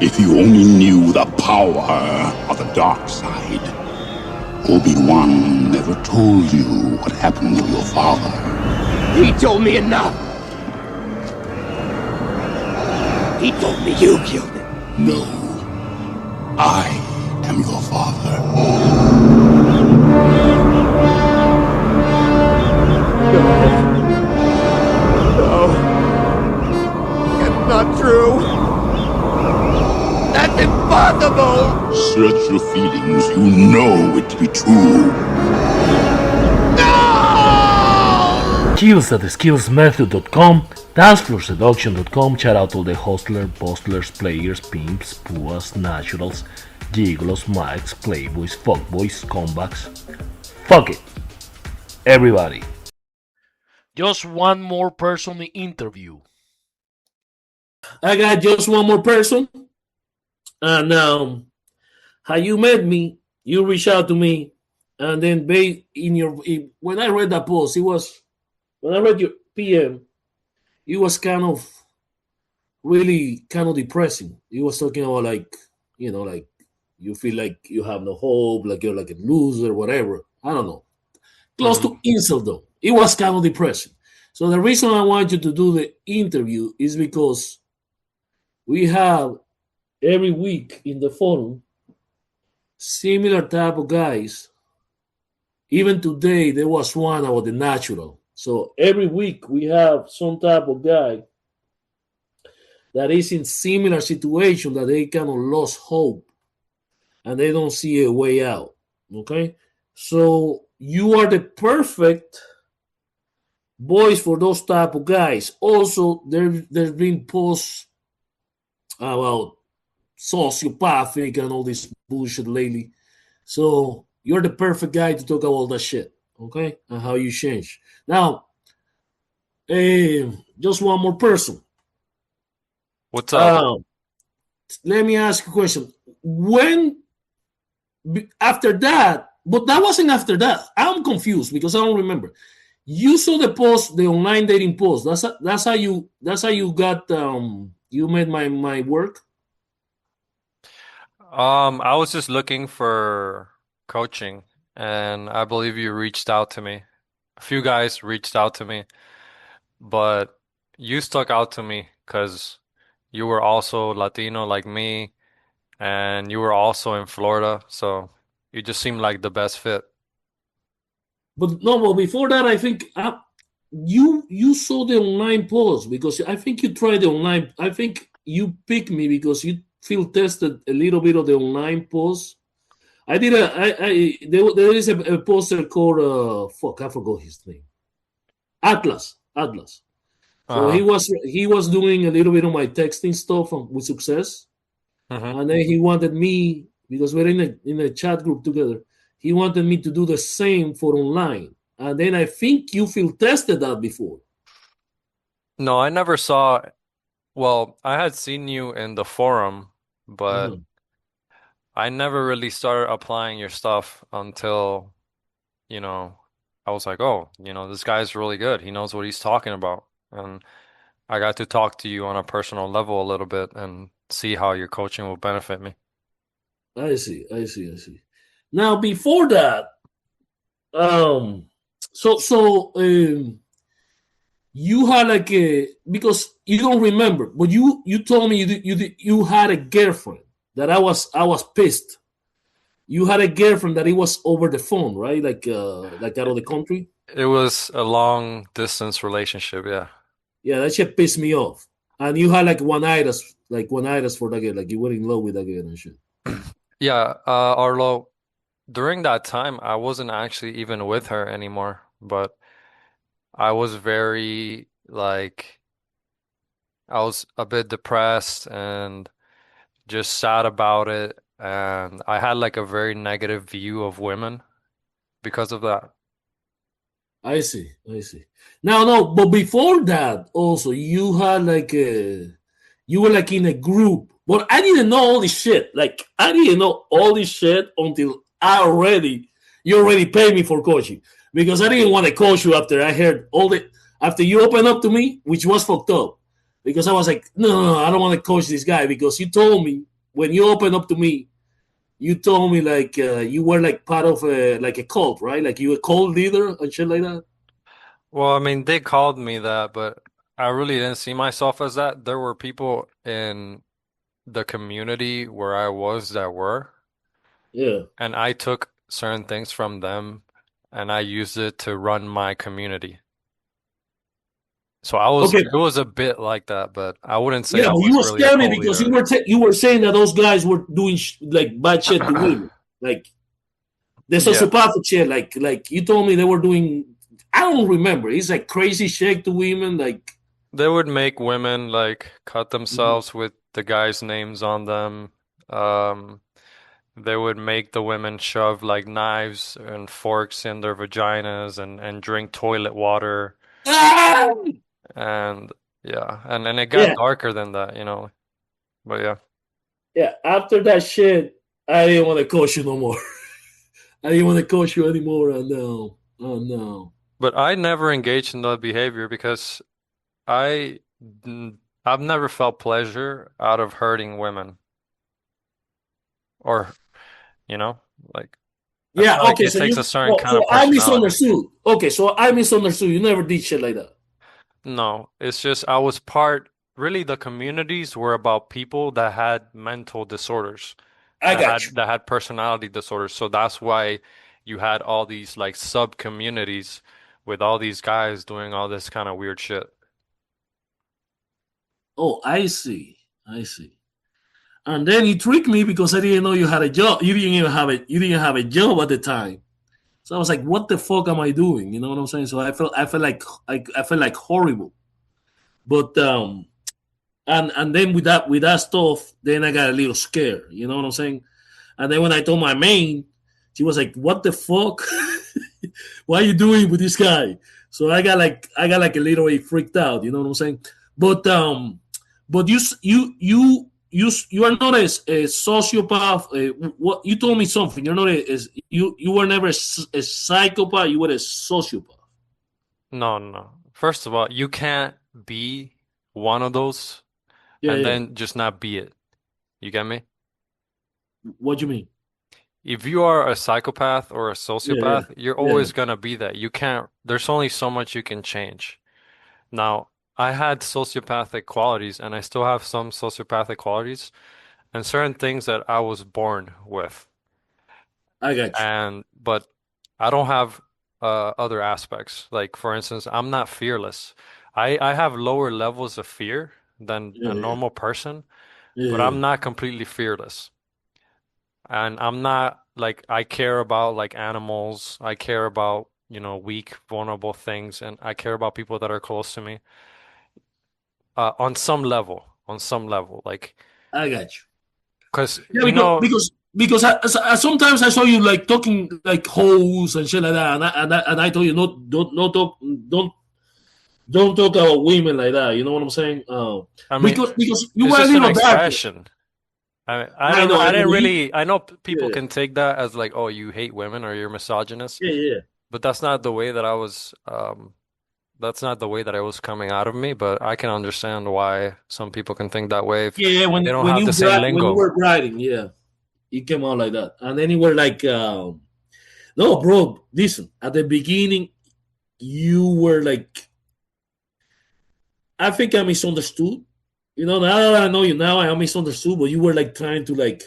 If you only knew the power of the dark side. Obi-Wan never told you what happened to your father. He told me enough. He told me you killed him. No. I am your father. No. It's not true. That's impossible. Search your feelings. You know it to be true. No! Kills at skillsmethod.com, dancefloorseduction.com. Shout out all the hostlers, postlers, players, pimps, puas, naturals, gigolos, mics, playboys, fuckboys, comebacks. Fuck it. Everybody. Just one more person interview. I got just one more person. And how you met me, you reached out to me, and then when I read that post, when I read your PM, it was kind of really kind of depressing. It was talking about like you feel like you have no hope, like you're like a loser, whatever. I don't know. Close to Inceldom. It was kind of depressing. So the reason I want you to do the interview is because we have every week in the forum similar type of guys. Even today there was one about the natural. So every week we have some type of guy that is in similar situation, that they kind of lost hope and they don't see a way out. Okay, so you are the perfect voice for those type of guys. Also, there's been posts about sociopathic and all this bullshit lately. So you're the perfect guy to talk about all that shit, okay? And how you change. Now, just one more person. What's up? Let me ask you a question. When, after that, but that wasn't after that. I'm confused because I don't remember. You saw the post, the online dating post. That's how you got you made my work. I was just looking for coaching, and I believe you reached out to me. A few guys reached out to me, but you stuck out to me because you were also Latino like me, and you were also in Florida, so you just seemed like the best fit. But no, well, before that, I think you saw the online post because I think you tried the online. I think you picked me because you feel tested a little bit of the online post. I did there is a poster called I forgot his name. Atlas. So he was doing a little bit of my texting stuff with success, and then he wanted me, because we're in a chat group together. He wanted me to do the same for online, and then I think you feel tested that before. No, I never saw. Well, I had seen you in the forum, but I never really started applying your stuff until, I was like, oh, this guy's really good. He knows what he's talking about. And I got to talk to you on a personal level a little bit and see how your coaching will benefit me. I see. Now, before that, you had like because you don't remember, but you told me you had a girlfriend that I was pissed. You had a girlfriend that it was over the phone, right? Like out of the country. It was a long distance relationship, yeah. Yeah, that shit pissed me off. And you had like one itis for that girl, like you were in love with that girl and shit. Yeah, Arlo, during that time, I wasn't actually even with her anymore, but I was very I was a bit depressed and just sad about it, and I had like a very negative view of women because of that. I see. Now, no, but before that, also you had like you were like in a group, but I didn't know all this shit. Like I didn't know all this shit until you already paid me for coaching, because I didn't want to coach you after I heard after you opened up to me, which was fucked up, because I was like, no, I don't want to coach this guy, because you told me when you opened up to me, you told me like you were like part of like a cult, right? Like you a cult leader and shit like that. Well, I mean, they called me that, but I really didn't see myself as that. There were people in the community where I was that were, Yeah. and I took certain things from them and I used it to run my community. So Okay. it was a bit like that, but I wouldn't say Yeah, I but you was were really a scaring me cult because leader. you were saying that those guys were doing like bad shit to women, like the Yeah, sociopathic shit. Like you told me they were doing. I don't remember. It's like crazy shit to women. Like they would make women like cut Mhm. themselves with the guys' names on them. Um, they would make the women shove like knives and forks in their vaginas and drink toilet water. Ah! And yeah, and it got Yeah, darker than that, you know. But yeah. yeah. After that shit, I didn't want to coach you no more. I didn't want to coach you anymore. Oh no, oh no. But I never engaged in that behavior because I I've never felt pleasure out of hurting women or, you know, like I Yeah. feel like Okay. it So takes you. a certain kind So of I personality. misunderstood. Okay. So I misunderstood. You never did shit like that. No, it's just I was really the communities were about people that had mental disorders, I got you. that had personality disorders. So that's why you had all these like sub communities with all these guys doing all this kind of weird shit. Oh, I see. I see. And then he tricked me because I didn't know you had a job. You didn't even have it. You didn't have a job at the time. So I was like, "What the fuck am I doing?" You know what I'm saying? So I felt like, I felt like horrible. But and then with that stuff, then I got a little scared. You know what I'm saying? And then when I told my main, she was like, "What the fuck? What are you doing with this guy?" So I got like a little bit freaked out. You know what I'm saying? But but you are not a sociopath. What you told me something. You're not you were never a psychopath. You were a sociopath. No, no, no. First of all, you can't be one of those Yeah, and yeah. then just not be it. You get me? What do you mean? If you are a psychopath or a Yeah, yeah, sociopath, you're yeah. always gonna be that. You can't, there's only so much you can change. Now, I had sociopathic qualities and I still have some sociopathic qualities and certain things that I was born with. I got you. But I don't have other aspects. Like for instance, I'm not fearless. I have lower levels of fear than Yeah, a yeah, normal person, yeah, but yeah. I'm not completely fearless. And I'm not like I care about like animals. I care about, you know, weak, vulnerable things, and I care about people that are close to me. On some level, like I got you. because Yeah, you know, because sometimes I saw you like talking like hoes and shit like that, and I told you don't talk about women like that. You know what I'm saying? I mean, Because you it's were a just an little darker. expression. I I know, didn't but really I know people yeah, can take that as like, oh, you hate women or you're misogynist, yeah, yeah, but that's not the way that I was that's not the way that it was coming out of me, but I can understand why some people can think that way if yeah. they don't have the same When you lingo. were writing, yeah, it came out like that, and then you were like, no, bro, listen. At the beginning, you were like, I think I misunderstood. You know, now that I know you now, I misunderstood, but you were like trying to like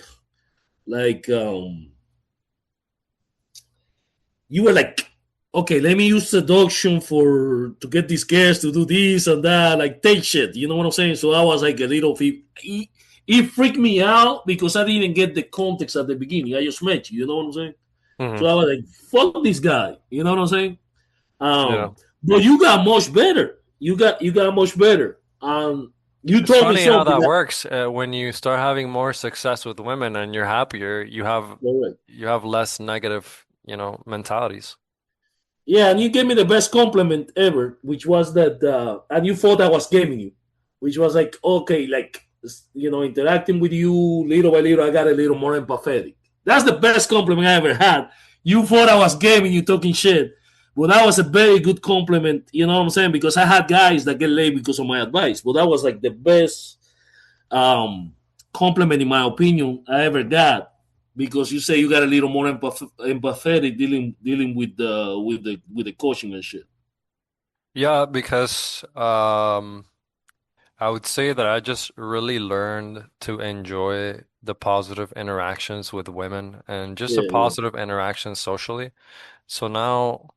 you were like, okay, let me use seduction for to get these girls to do this and that, like take shit. You know what I'm saying? So I was like a little it freaked me out because I didn't get the context at the beginning. I just met you. You know what I'm saying? So Hmm. I was like, fuck this guy. You know what I'm saying? Yeah. But you got much better. You got much better. You It's told me funny how something that that works. When you start having more success with women and you're happier, correct. you have less negative, you know, mentalities. Yeah, and you gave me the best compliment ever, which was that, and you thought I was gaming you, which was like, okay, like, you know, interacting with you little by little, I got a little more empathetic. That's the best compliment I ever had. You thought I was gaming you, talking shit, but that was a very good compliment. You know what I'm saying? Because I had guys that get laid because of my advice, but that was like the best um, compliment, in my opinion, I ever got, because you say you got a little more empathetic dealing with the coaching and shit. Yeah, because I would say that I just really learned to enjoy the positive interactions with women and just the Yeah, yeah. positive interactions socially. So now,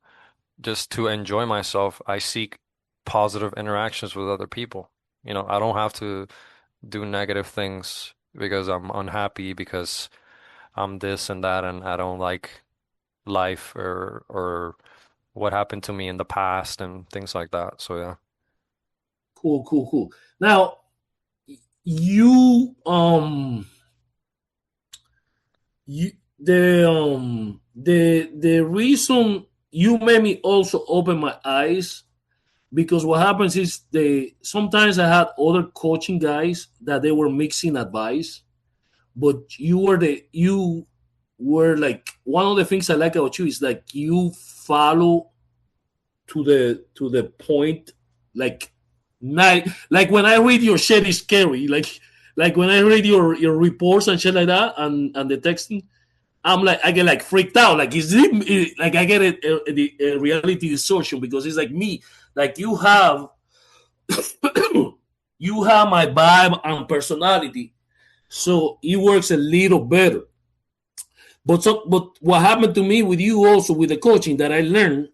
just to enjoy myself, I seek positive interactions with other people. I don't have to do negative things because I'm unhappy because I'm this and that and I don't like life or what happened to me in the past and things like that. So yeah. Cool, cool, cool. Now, you you the reason you made me also open my eyes, because what happens is they sometimes I had other coaching guys that they were mixing advice, but you were like, one of the things I like about you is like you follow to the point, like night, like when I read your shit is scary, like when I read your reports and shit like that, and the texting, I'm like, I get like freaked out. Like, like I get a reality distortion, because it's like me. Like you have, you have my vibe and personality, so it works a little better. But what happened to me with you also with the coaching that I learned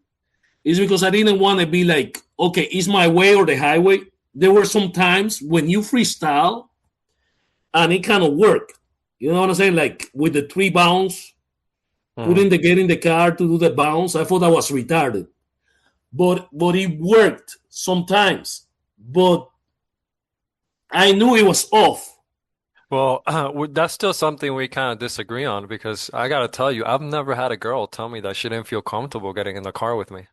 is because I didn't want to be like, okay, it's my way or the highway. There were some times when you freestyle and it kind of worked. You know what I'm saying? Like with the 3 bounce, putting the get in the car to do the bounce. I thought I was retarded, but it worked sometimes. But I knew it was off. Well, that's still something we kind of disagree on because I gotta tell you, I've never had a girl tell me that she didn't feel comfortable getting in the car with me.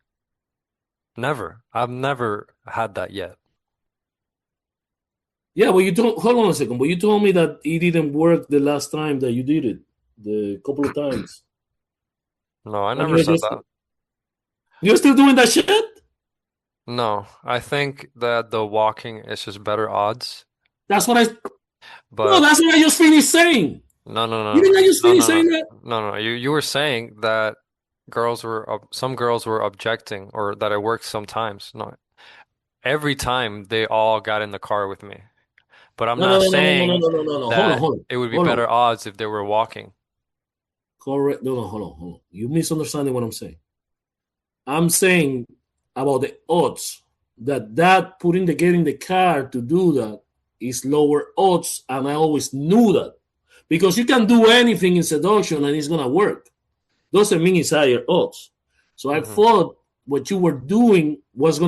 Never. I've never had that yet. Yeah, but you told, hold on a second. But you told me that it didn't work the last time that you did it, the couple of times. No, I And never said that. you're still doing that shit? No, I think that the walking is just better odds. That's what I. No, But that's what I just finished saying. no, no, You no, think I just no, finished no, no, saying that? no, no. You were saying that some girls were objecting or that it worked sometimes. No, every time they all got in the car with me. But I'm No, no, not no, no, no, no, saying no, no, no, no. Hold on, that hold on, it would be hold on. better odds if they were walking. Correct. No, no, hold on, hold on. You misunderstanding what I'm saying. I'm saying about the odds that putting the get in the car to do that is lower odds, and I always knew that, because you can do anything in seduction and it's gonna work. Doesn't mean it's higher odds. So I Hmm. thought what you were doing was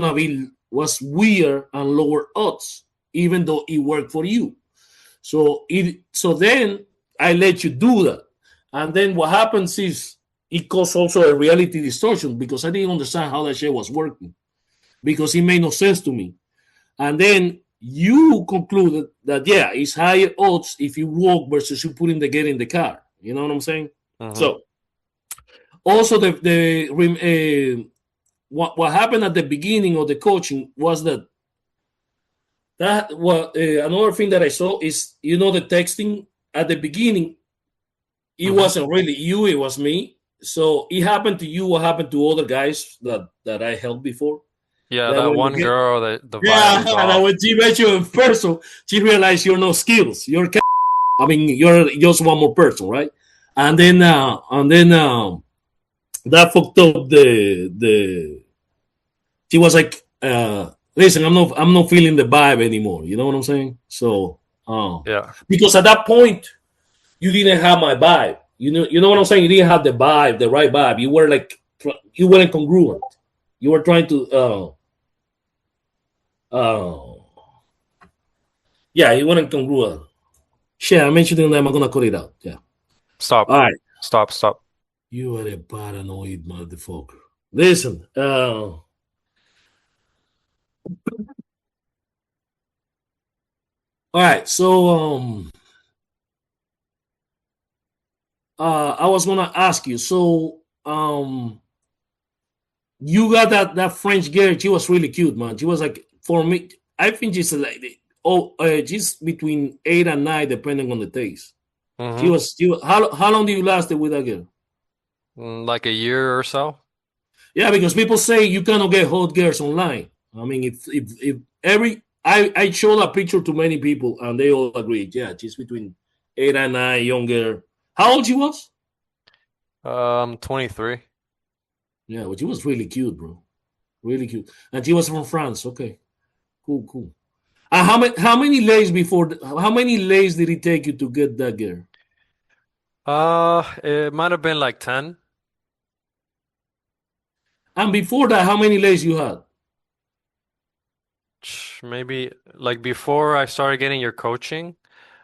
weird and lower odds, even though it worked for you. So then I let you do that. And then what happens is it caused also a reality distortion, because I didn't understand how that shit was working, because it made no sense to me. And then you concluded that, yeah, it's higher odds if you walk versus you putting the get in the car. You know what I'm saying? Hmm. So also what happened at the beginning of the coaching was that another thing that I saw is, the texting at the beginning, it Hmm. wasn't really you, it was me. So it happened to you what happened to other guys that I helped before. Yeah, That that when they one get, girl that the vibe yeah, was and off. when she met you in person, she realized you're no skills. I mean, you're just one more person, right? And then that fucked up the. She was like, listen, I'm not feeling the vibe anymore. You know what I'm saying? So, Yeah. because at that point you didn't have my vibe. You know what I'm saying? You didn't have the vibe, the right vibe. You were like, you weren't congruent. You were trying to, yeah, you weren't congruent. Shit, I mentioned them. I'm gonna cut it out. Yeah. Stop. All right. Stop. Stop. You are a paranoid motherfucker. Listen. All right. So, I was gonna ask you. So, you got that French girl. She was really cute, man. She was like, for me, I think she's like she's between 8 and 9, depending on the taste. Mm-hmm. How long do you lasted with that girl? Like a year or so. Yeah, because people say you cannot get hot girls online. I mean, if every I showed a picture to many people and they all agreed. Yeah, she's between 8 and 9, younger. How old she was? 23. Yeah, but she was really cute, bro. Really cute, and she was from France. Okay, cool, cool. How many lays how many lays did it take you to get that girl? It might have been like 10. And before that, how many lays you had? Maybe like before I started getting your coaching,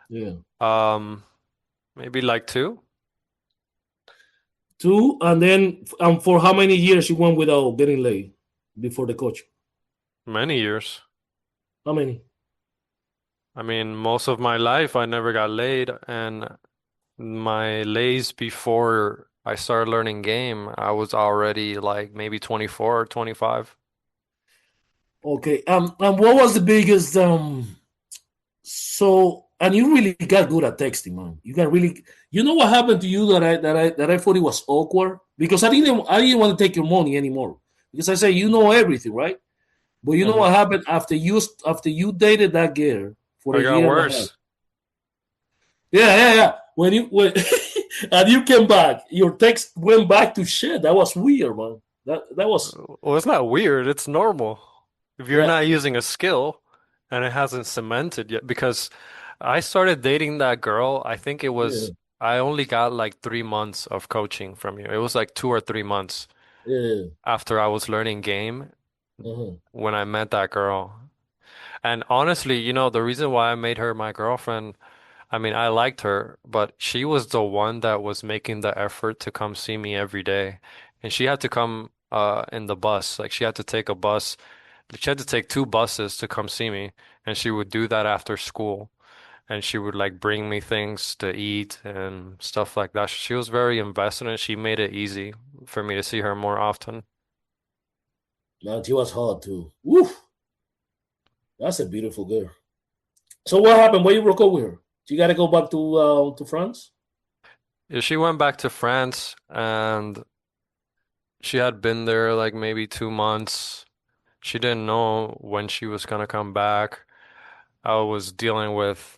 Yeah, um, maybe like two, two, and then for how many years you went without getting laid before the coach? many years. How many? I mean, most of my life I never got laid, and my lays before I started learning game, I was already like maybe 24 or 25. Okay. And what was the biggest so and you really got good at texting, man. You got really you know what happened to you that I thought it was awkward? Because I didn't want to take your money anymore. Because I said you know everything, right? But you know Hmm. what happened after you dated that girl for It a got year and a half. worse. Yeah, yeah, yeah. When and you came back, your text went back to shit. That was weird, man. That was Well, it's not weird, it's normal. If you're yeah, not using a skill and it hasn't cemented yet, because I started dating that girl, I think it yeah, was, I only got like 3 months of coaching from you. It was like 2 or 3 months yeah. after I was learning game Uh-huh. when I met that girl. And honestly, the reason why I made her my girlfriend, I mean, I liked her, but she was the one that was making the effort to come see me every day. And she had to come in the bus. Like she had to take a bus. She had to take two buses to come see me, and she would do that after school. And she would like bring me things to eat and stuff like that. She was very invested and she made it easy for me to see her more often. Man, she was hot too. Woof. That's a beautiful girl. So what happened? Why you broke up with her? She got to go back to France. Yeah, she went back to France and she had been there like maybe 2 months. She didn't know when she was gonna come back. I was dealing with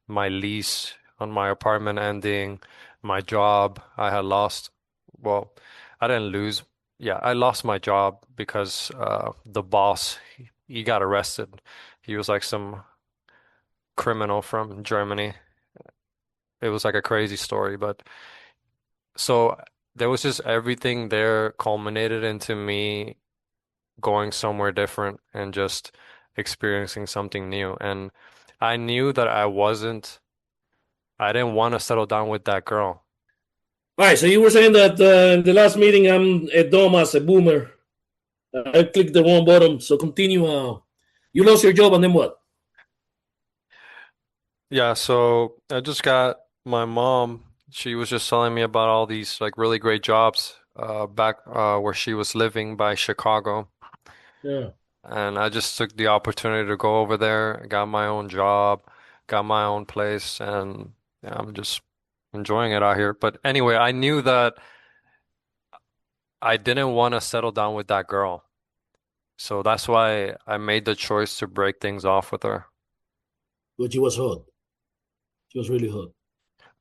my lease on my apartment ending, my job. I had lost, well, I didn't lose. Yeah, I lost my job because the boss, he got arrested. He was like some criminal from Germany. It was like a crazy story, but so there was just everything there culminated into me going somewhere different and just experiencing something new. And I knew that I didn't want to settle down with that girl. All right. So you were saying that in the last meeting, I'm a dumbass, a boomer. I clicked the wrong button. So continue. You lost your job, and then what? Yeah, so I just got my mom. She was just telling me about all these like really great jobs back where she was living by Chicago. Yeah. And I just took the opportunity to go over there, got my own job, got my own place, and yeah, I'm just enjoying it out here. But anyway, I knew that I didn't want to settle down with that girl. So that's why I made the choice to break things off with her. But she was hot. She was really hot.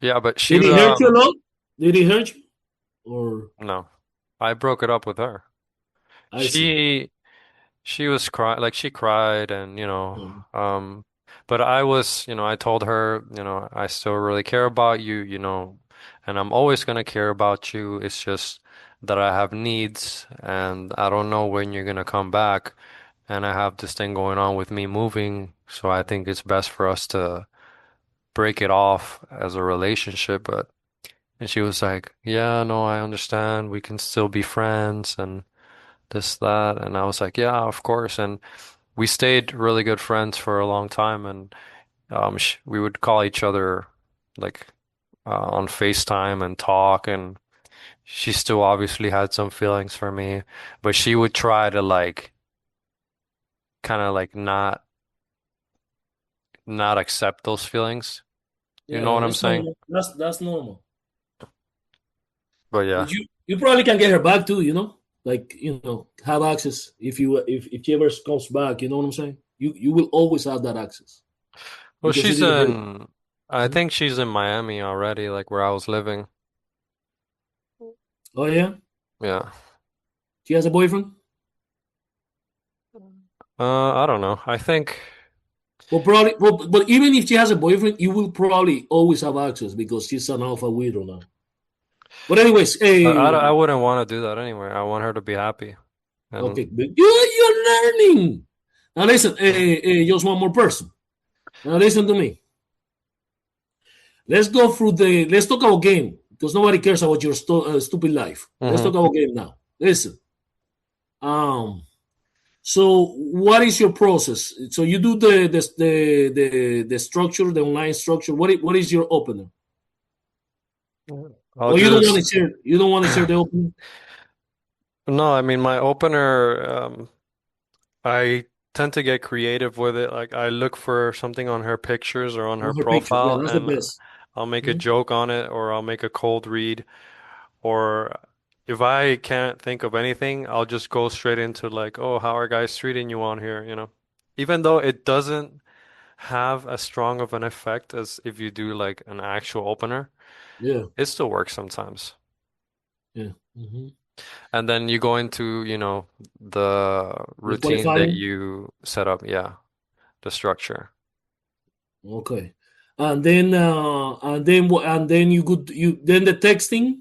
Yeah, but she Did he hurt you a lot? Did he hurt you? Or no. I broke it up with her. I see. She she was cry like she cried and Um, but I was, I told her, I still really care about you, and I'm always gonna care about you. It's just that I have needs and I don't know when you're gonna come back. And I have this thing going on with me moving, so I think it's best for us to break it off as a relationship. And she was like, "Yeah, no, I understand. We can still be friends and this, that." And I was like, "Yeah, of course." And we stayed really good friends for a long time, and sh we would call each other like on FaceTime and talk. And she still obviously had some feelings for me, but she would try to like kind of like not not accept those feelings. You know Yeah, what I'm that's saying? normal. That's normal. But yeah. But you probably can get her back too. Like have access if she ever comes back. You know what I'm saying? You will always have that access Well, because it didn't hurt. I Mhm. think she's in Miami already, like where I was living. Oh yeah, Yeah. she has a boyfriend. I don't know. I think, Well, probably, but even if she has a boyfriend, you will probably always have access because she's an alpha widow now. But anyways, I wouldn't want to do that anyway. I want her to be happy. And okay, but you're learning. Now listen, just one more person. Now listen to me. Let's go through the. Let's talk about game because nobody cares about your stupid life. Let's talk Mhm. about game now. Listen. Um. So what is your process? So you do the structure, the online structure. What is your opener? I'll Or you don't want just to share? You don't want to share the opener no, I mean my opener, I tend to get creative with it. Like I look for something on her pictures or on her on her picture. Yeah, profile that's the and best. I'll make a Mhm. joke on it or I'll make a cold read or if I can't think of anything, I'll just go straight into like, oh, how are guys treating you on here, you know? Even though it doesn't have as strong of an effect as if you do like an actual opener, Yeah, it still works sometimes. yeah. Hmm. And then you go into, the The routine that qualifying. you set up. Yeah, the structure. Okay, and then you then the texting.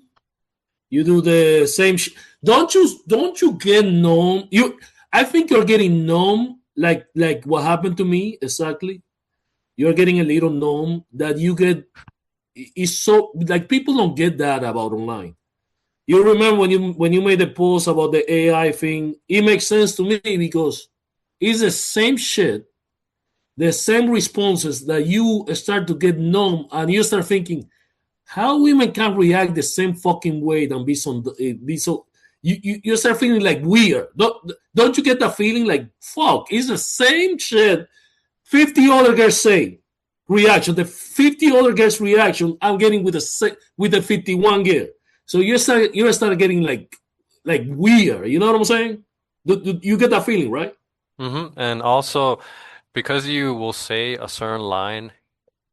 You do the same. Don't you get numb? I think you're getting numb. Like what happened to me exactly. You're getting a little numb that you get. It's so like people don't get that about online. You remember when you made the post about the AI thing? It makes sense to me because it's the same shit, the same responses that you start to get numb and you start thinking how women can react the same fucking way and be so you start feeling like weird. Don't you get that feeling like fuck? It's the same shit 50 other girls say reaction. The 50 other girls reaction I'm getting with the 51 girl. So you start getting like weird. You know what I'm saying? You get that feeling, right? And also, because you will say a certain line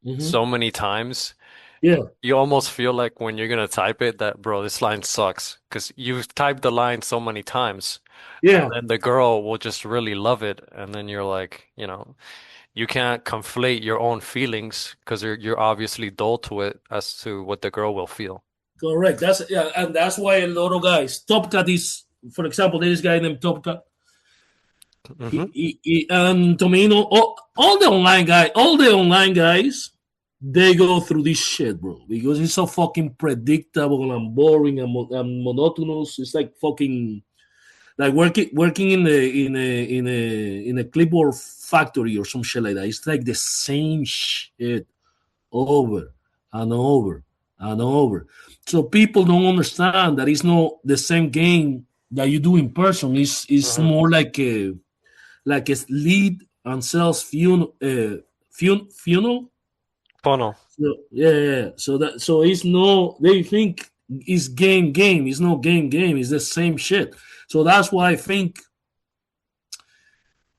Mm-hmm. so many times, Yeah, you almost feel like when you're gonna type it that, bro, this line sucks. Because you've typed the line so many times, and yeah. then the girl will just really love it, and then you're like, you can't conflate your own feelings because you're obviously dull to it as to what the girl will feel. Correct. And that's why a lot of guys. Top Cat is, for example, this guy named Top Cat. Hmm. And Tomino, all the online guys, they go through this shit, bro, because it's so fucking predictable and boring and monotonous. It's like fucking like working in a clipboard factory or some shit like that. It's like the same shit over and over and over. So people don't understand that it's not the same game that you do in person. It's Hmm. more like a lead and sales funnel. Funnel. So, yeah, yeah, yeah. So it's no. They think it's game. It's no game. It's the same shit. So that's why I think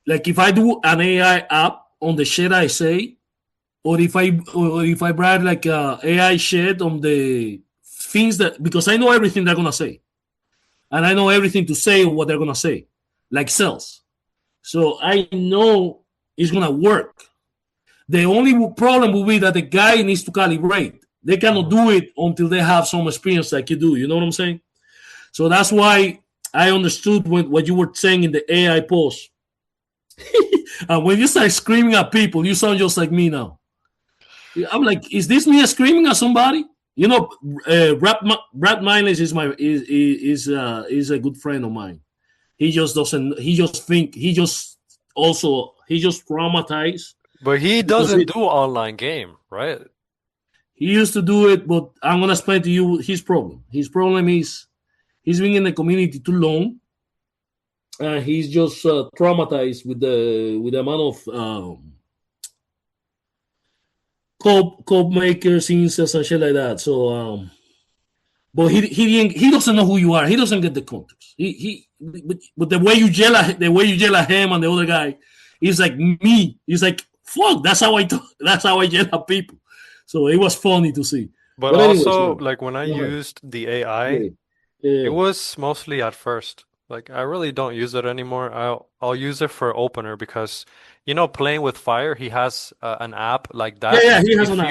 like if I do an AI app on the shit I say, or if I write like AI shit on the things that because I know everything they're gonna say and I know everything to say what they're gonna say, like sales. So I know it's gonna work. The only problem will be that the guy needs to calibrate. They cannot Hmm. do it until they have some experience like you do. You know what I'm saying? So that's why I understood what you were saying in the AI post. And when you start screaming at people, you sound just like me now. I'm like, is this me screaming at somebody? You know, Brad Miles is my is a good friend of mine. He just doesn't. He just think. He just traumatized But he because doesn't do online game, right? he used to do it. But I'm gonna explain to you his problem. His problem is he's been in the community too long, and he's just traumatized with the amount of cope makers, incels, and shit like that. So but he doesn't know who you are. He doesn't get the context. But the way you yell at him and the other guy, he's like me. He's like fuck. That's how I talk. That's how I yell at people. So it was funny to see. But But anyways, also, like when I used the AI, yeah. it was mostly at first. Like I really don't use it anymore. I'll use it for opener because playing with fire, he has an app like that, Yeah, and he has an app.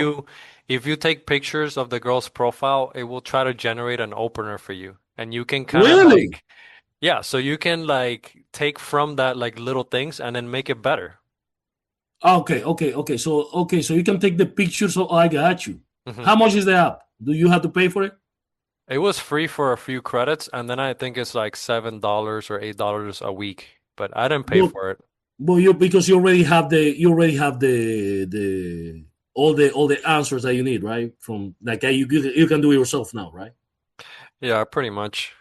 if you take pictures of the girl's profile, it will try to generate an opener for you. And you can kind of Really? yeah, so you can like take from that like little things and then make it better. Okay. So you can take the pictures. So I got you. Hmm. How much is the app? Do you have to pay for it? It was free for a few credits, and then I think it's like $7 or $8 a week, but I didn't pay But, for it. but you because you already have the all the answers that you need, right? From like you can do it yourself now, right? Yeah, pretty much.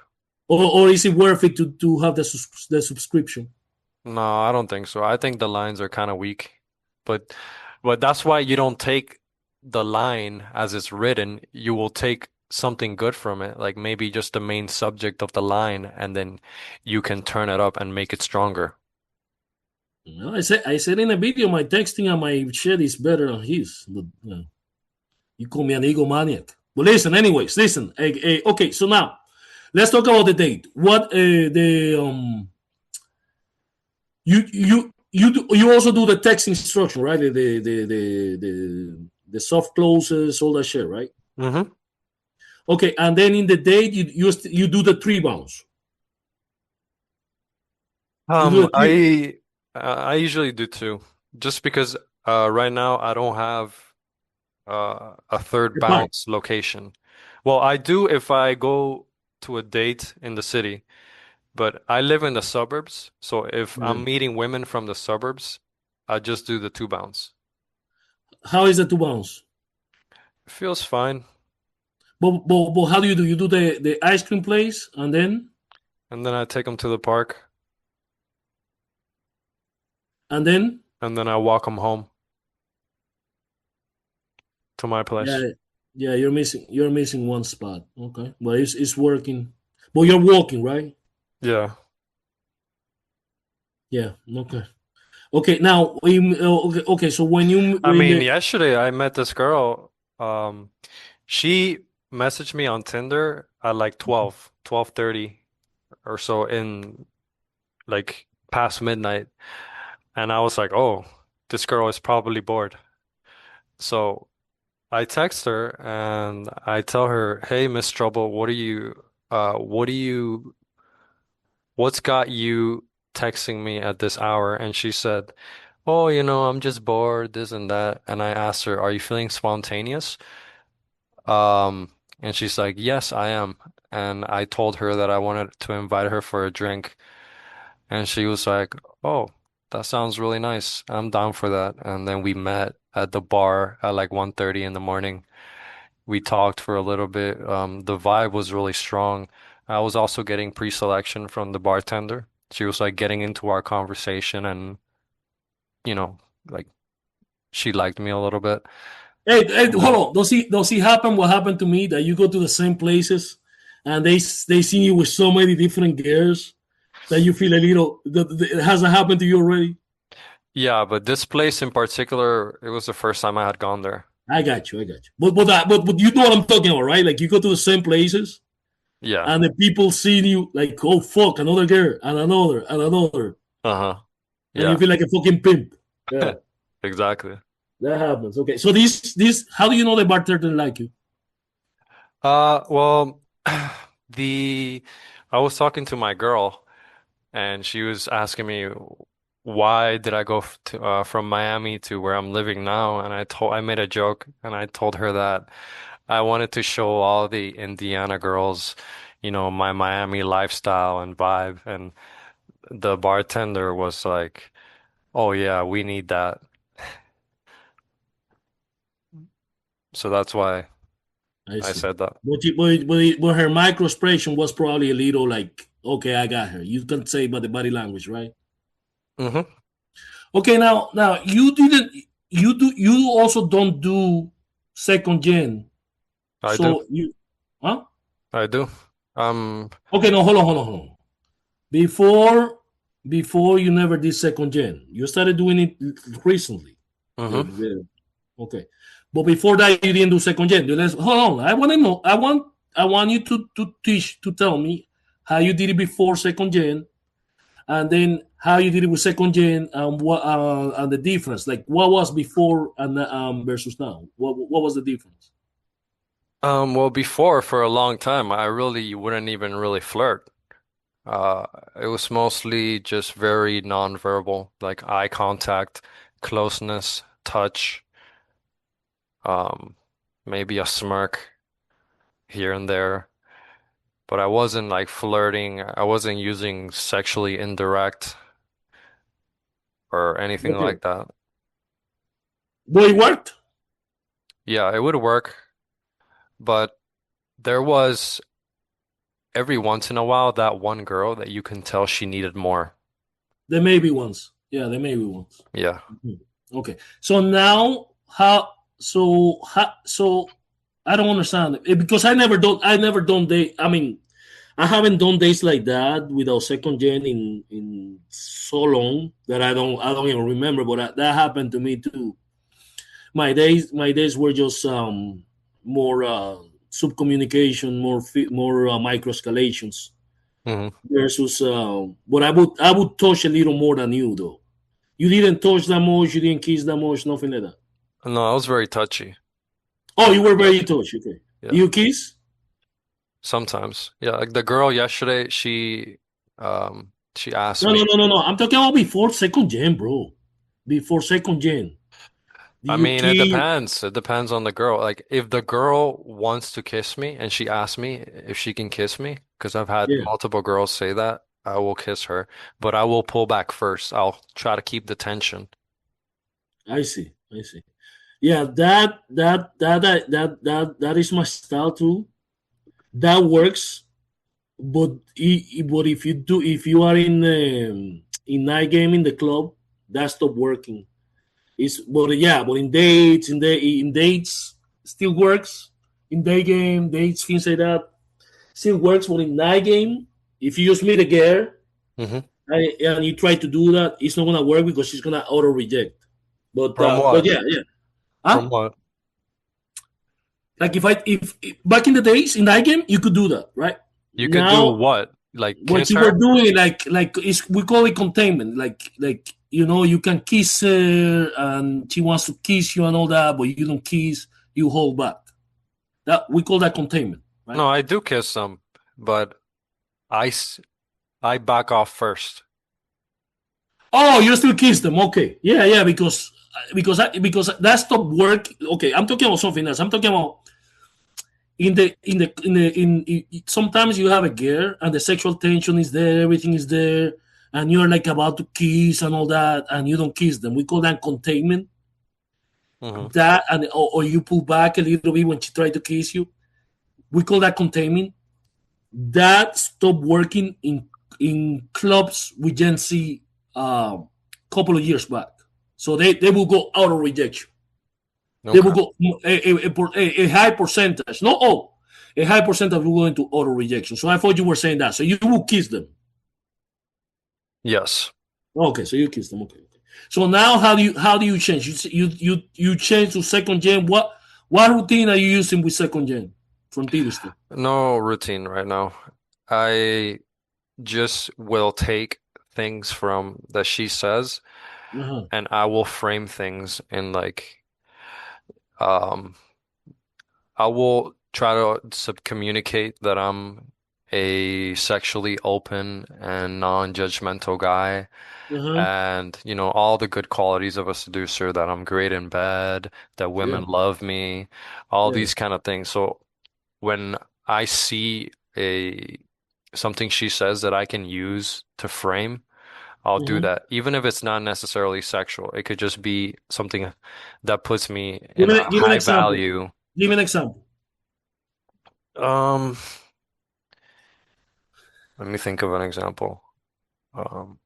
Or is it worth it to have the subscription? No, I don't think so. I think the lines are kind of weak. But that's why you don't take the line as it's written. You will take something good from it, like maybe just the main subject of the line, and then you can turn it up and make it stronger. No, I said in a video my texting and my shit is better than his. But, you call me an egomaniac. But listen, anyways, listen. Okay, so now let's talk about the date. What the you also do the text instruction, right? The soft closes, all that shit, right? Hmm. Okay, and then in the date you do the three bounds. You do the three. I usually do too, just because right now I don't have a third Fine. bounce location. Well, I do if I go to a date in the city. But I live in the suburbs, so if I'm meeting women from the suburbs, I just do the two bounce. How is the two bounds? It feels fine. But how do? You do the ice cream place And then I take them to the park, and then and then I walk them home to my yeah, place. yeah, you're missing one spot. Okay, well it's working. But you're walking, right? Yeah. Yeah. Okay. Okay. Now, okay. So when you I when mean, the yesterday I met this girl. She messaged me on Tinder at like 12:30 or so in like past midnight. And I was like, oh, this girl is probably bored. So I text her and I tell her, "Hey, Miss Trouble, what's got you texting me at this hour?" And she said, "Oh, I'm just bored, this and that." And I asked her, "Are you feeling spontaneous?" And she's like, "Yes, I am." And I told her that I wanted to invite her for a drink. And she was like, "Oh, that sounds really nice. I'm down for that." And then we met at the bar at like 1:30 in the morning. We talked for a little bit. The vibe was really strong. I was also getting pre-selection from the bartender. She was like getting into our conversation and, you know, like she liked me a little bit. hey, And then, hold on. Does it happen? What happened to me that you go to the same places and they see you with so many different girls that you feel a little. Has that happened to you already? yeah, but this place in particular, it was the first time I had gone there. I got you. But you know what I'm talking about, right? Like you go to the same places Yeah. and the people see you like, oh fuck, another girl and another, Uh-huh. and you Yeah, feel like a fucking pimp. Yeah, exactly. that happens. Okay, so this, how do you know the bartender like you? Well, the I was talking to my girl and she was asking me why did I go from Miami to where I'm living now, and I made a joke and I told her that I wanted to show all the Indiana girls, my Miami lifestyle and vibe, and the bartender was like, "Oh yeah, we need that." So that's why I I see. said that. But her micro expression was probably a little like, okay, I got her. You can say by the body language, right? Hmm. Okay, now you didn't. you also don't do second gen. I do. So you, huh? I do. Um, Okay, no, hold on. Before before you never did second gen. You started doing it recently. mhm. Okay, but before that you didn't do second gen. Hold on. I want to know. I want you to tell me how you did it before second gen, and then how you did it with second gen, and what and the difference. Like what was before and versus now. What was the difference? Well, before for a long time, I really wouldn't even really flirt. Uh, it was mostly just very nonverbal, like eye contact, closeness, touch, um, maybe a smirk here and there. But I wasn't like flirting. I wasn't using sexually indirect or anything Okay, like that. but it worked. Yeah, it would work, but there was every once in a while that one girl that you can tell she needed more. There may be ones. Yeah, there may be ones. Yeah. Mhm. Okay. So now how, I don't understand it because I never done date. I mean, I haven't done dates like that without second gen in so long that I don't even remember. But that happened to me too. My days were just more sub communication, more micro escalations hmm versus. But I would touch a little more than you though. You didn't touch that much. You didn't kiss that much. Nothing like that. No, I was very touchy. Oh, you were Yeah. very touched. Okay. Yeah. You kiss? Sometimes. Yeah, like the girl yesterday, she asked No, no, me. no, no, no. I'm talking about before second gen, bro. Before second gen. Do I you mean, it kiss? depends. It depends on the girl. Like if the girl wants to kiss me and she asks me if she can kiss me, because I've had Yeah, multiple girls say that, I will kiss her, but I will pull back first. I'll try to keep the tension. I see. I see. Yeah, that is my style too. That works. But if you are in night game in the club, that stop working. But in dates still works. In day game, dates things like that still works. But in night game, if you just meet a girl hmm and you try to do that, it's not gonna work because she's gonna auto reject. From But what? yeah. From Huh? what? Like if back in the days in that game, you could do that, right? You could do Now what? Like what kiss you were her? doing, like is we call it containment. Like you can kiss her and she wants to kiss you and all that, but you don't kiss, you hold back. That we call that containment, right? No, I do kiss them, but I s- I back off first. Oh, you still kiss them? Okay, yeah, because that stopped work. Okay, I'm talking about something else. I'm talking about sometimes you have a girl and the sexual tension is there, everything is there, and you're like about to kiss and all that, and you don't kiss them. We call that containment. hmm That or you pull back a little bit when she tried to kiss you. We call that containment. That stopped working in clubs with Gen Z couple of years back. So they will go out of rejection. They will Okay. go a high percentage, not all, a high percentage will go into auto rejection. So I thought you were saying that. So you will kiss them. Yes. Okay, so you kiss them. Okay. So now how do you change? You change to second gen. What routine are you using with second gen from Tivisto? No routine right now. I just will take things from that she says Uh-huh. and I will frame things in like um I will try to sub communicate that I'm a sexually open and non-judgmental guy Uh-huh. and all the good qualities of a seducer, that I'm great in bed, that Yeah. women love me, all Yeah. these kind of things. So when I see a something she says that I can use to frame, I'll do Uh-huh. that. Even if it's not necessarily sexual, it could just be something that puts me Give in me a give me an high example. value. Give me an example. Um, Let me think of an example. Um,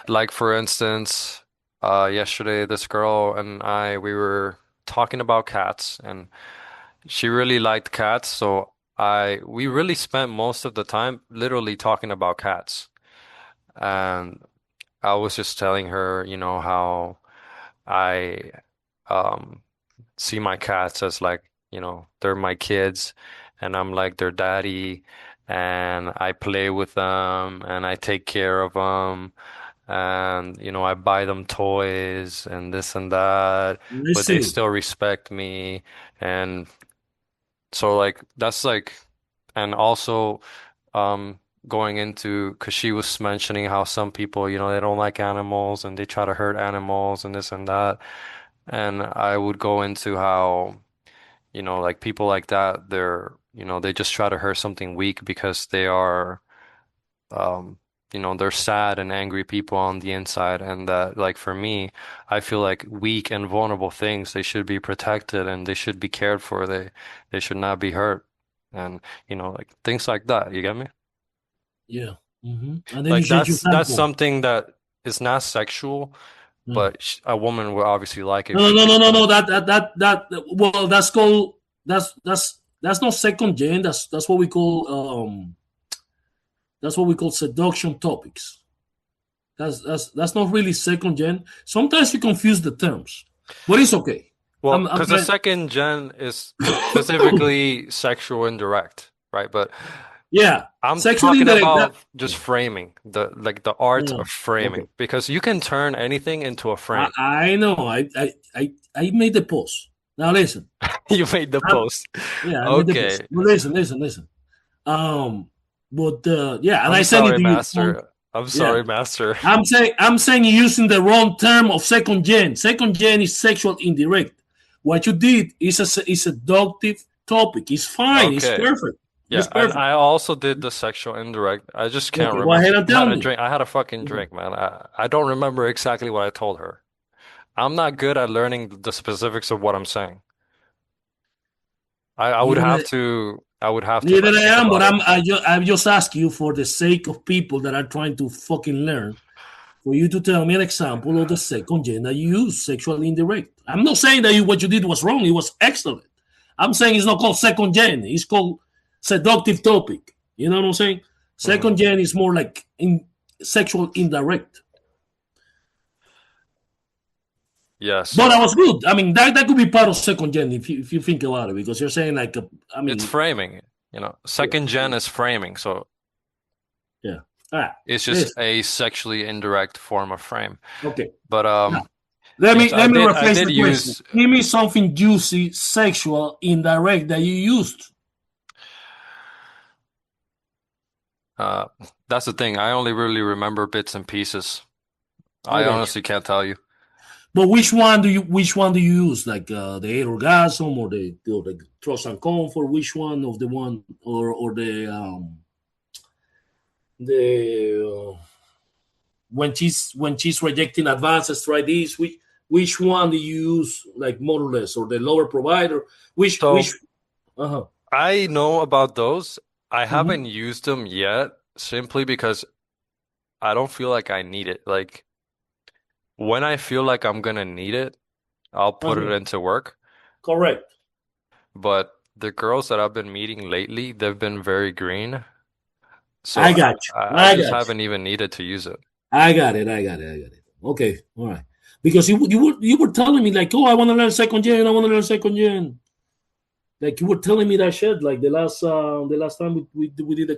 Like for instance, yesterday this girl and we were talking about cats, and she really liked cats, so I we really spent most of the time literally talking about cats. And I was just telling her, how I um see my cats as like, they're my kids, and I'm like their daddy, and I play with them and I take care of them, and I buy them toys and this and that, I but they see. still respect me. And so like that's like, and also um going into, because she was mentioning how some people, they don't like animals and they try to hurt animals and this and that. And I would go into how, like people like that, they just try to hurt something weak because they are, um, they're sad and angry people on the inside. And that, like for me, I feel like weak and vulnerable things, they should be protected and they should be cared for. They should not be hurt. And, like things like that. You get me? Yeah. And then you Like change your that's example. something that is not sexual, Yeah. but sh a woman will obviously like if No, she no, no, sees no, no, that. no. Well, that's called that's not second gen. That's what we call that's what we call seduction topics. That's not really second gen. Sometimes you confuse the terms, but it's okay. Well, I'm because the trying. second gen is specifically sexual indirect, right? But Yeah, I'm sexually talking indirect. about just framing, the art Yeah, of okay. framing, because you can turn anything into a frame. I know. I made the post. Now listen. You made the I, post. yeah, I made the post. Okay. But listen. Um, but yeah, and I I'm sent it sorry, to you. master. I'm Yeah, sorry, master. I'm saying you're using the wrong term of second gen. Second gen is sexual indirect. What you did is a seductive topic. It's fine. It's Okay. perfect. Yeah, It's and perfect. I also did the sexual indirect. I just can't Okay, go remember. ahead and I had tell a me. drink. I had a fucking drink, man. I don't remember exactly what I told her. I'm not good at learning the specifics of what I'm saying. I would Neither, have to neither like I think am, but about it. I just ask you for the sake of people that are trying to fucking learn, for you to tell me an example of the second gen that you use, sexual indirect. I'm not saying that what you did was wrong. It was excellent. I'm saying it's not called second gen. It's called seductive topic. You know what I'm saying? Hmm. Second gen is more like in sexual indirect. Yeah, But that so was good. I mean, that could be part of second gen if you think about it, because you're saying like, I it's mean, framing, yeah, Second gen is framing, so yeah. All right. it's just Yes. a sexually indirect form of frame. Okay. But Now, let yes, me let me I rephrase did the question. use Give me something juicy, sexual, indirect that you used. uh that's the thing. I only really remember bits and pieces. I I got you. honestly can't tell you. But which one do you use? Like the eight orgasm or the trust and comfort? Which one of the one or the when she's rejecting advances, try this. Which one do you use, like more or less, or the lower provider? Which So uh-huh. I know about those. I Hmm. haven't used them yet simply because I don't feel like I need it. Like when I feel like I'm gonna need it, I'll put it Uh-huh. into work. Correct. But the girls that I've been meeting lately, they've been very green. I So got you. I I just got haven't even needed to use it. I got it. I got it. I got it. Okay. All right. Because you were telling me like, oh, I want to learn second gen. I want to learn second gen. Like you were telling me that shit. Like the last time we did the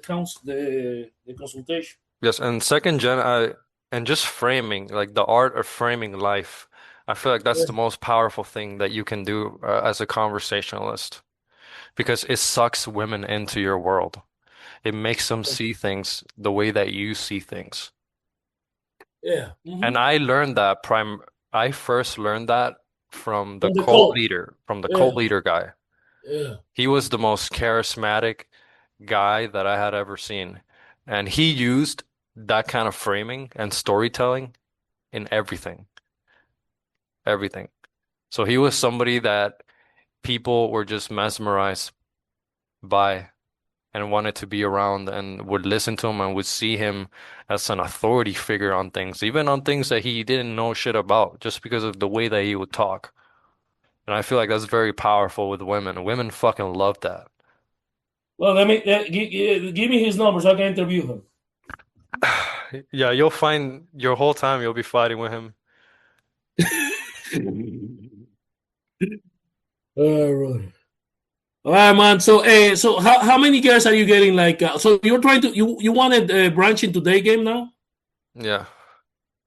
consultation. Yes, and second gen, and just framing, like the art of framing life. I feel like that's Yeah. the most powerful thing that you can do as a conversationalist because it sucks women into your world. It makes them see things the way that you see things. Yeah. And I first learned that From the cult. from the Yeah. cult leader guy. Yeah. He was the most charismatic guy that I had ever seen. And he used that kind of framing and storytelling in everything, everything. So he was somebody that people were just mesmerized by. and wanted to be around and would listen to him and would see him as an authority figure on things, even on things that he didn't know shit about, just because of the way that he would talk. And I feel like that's very powerful with women. Women fucking love that. Well, let me give me his number so I can interview him. Yeah, you'll find your whole time you'll be fighting with him. All right. All right, man. So, so how many girls are you getting? Like, so you're trying to you wanted branch into day game now? Yeah.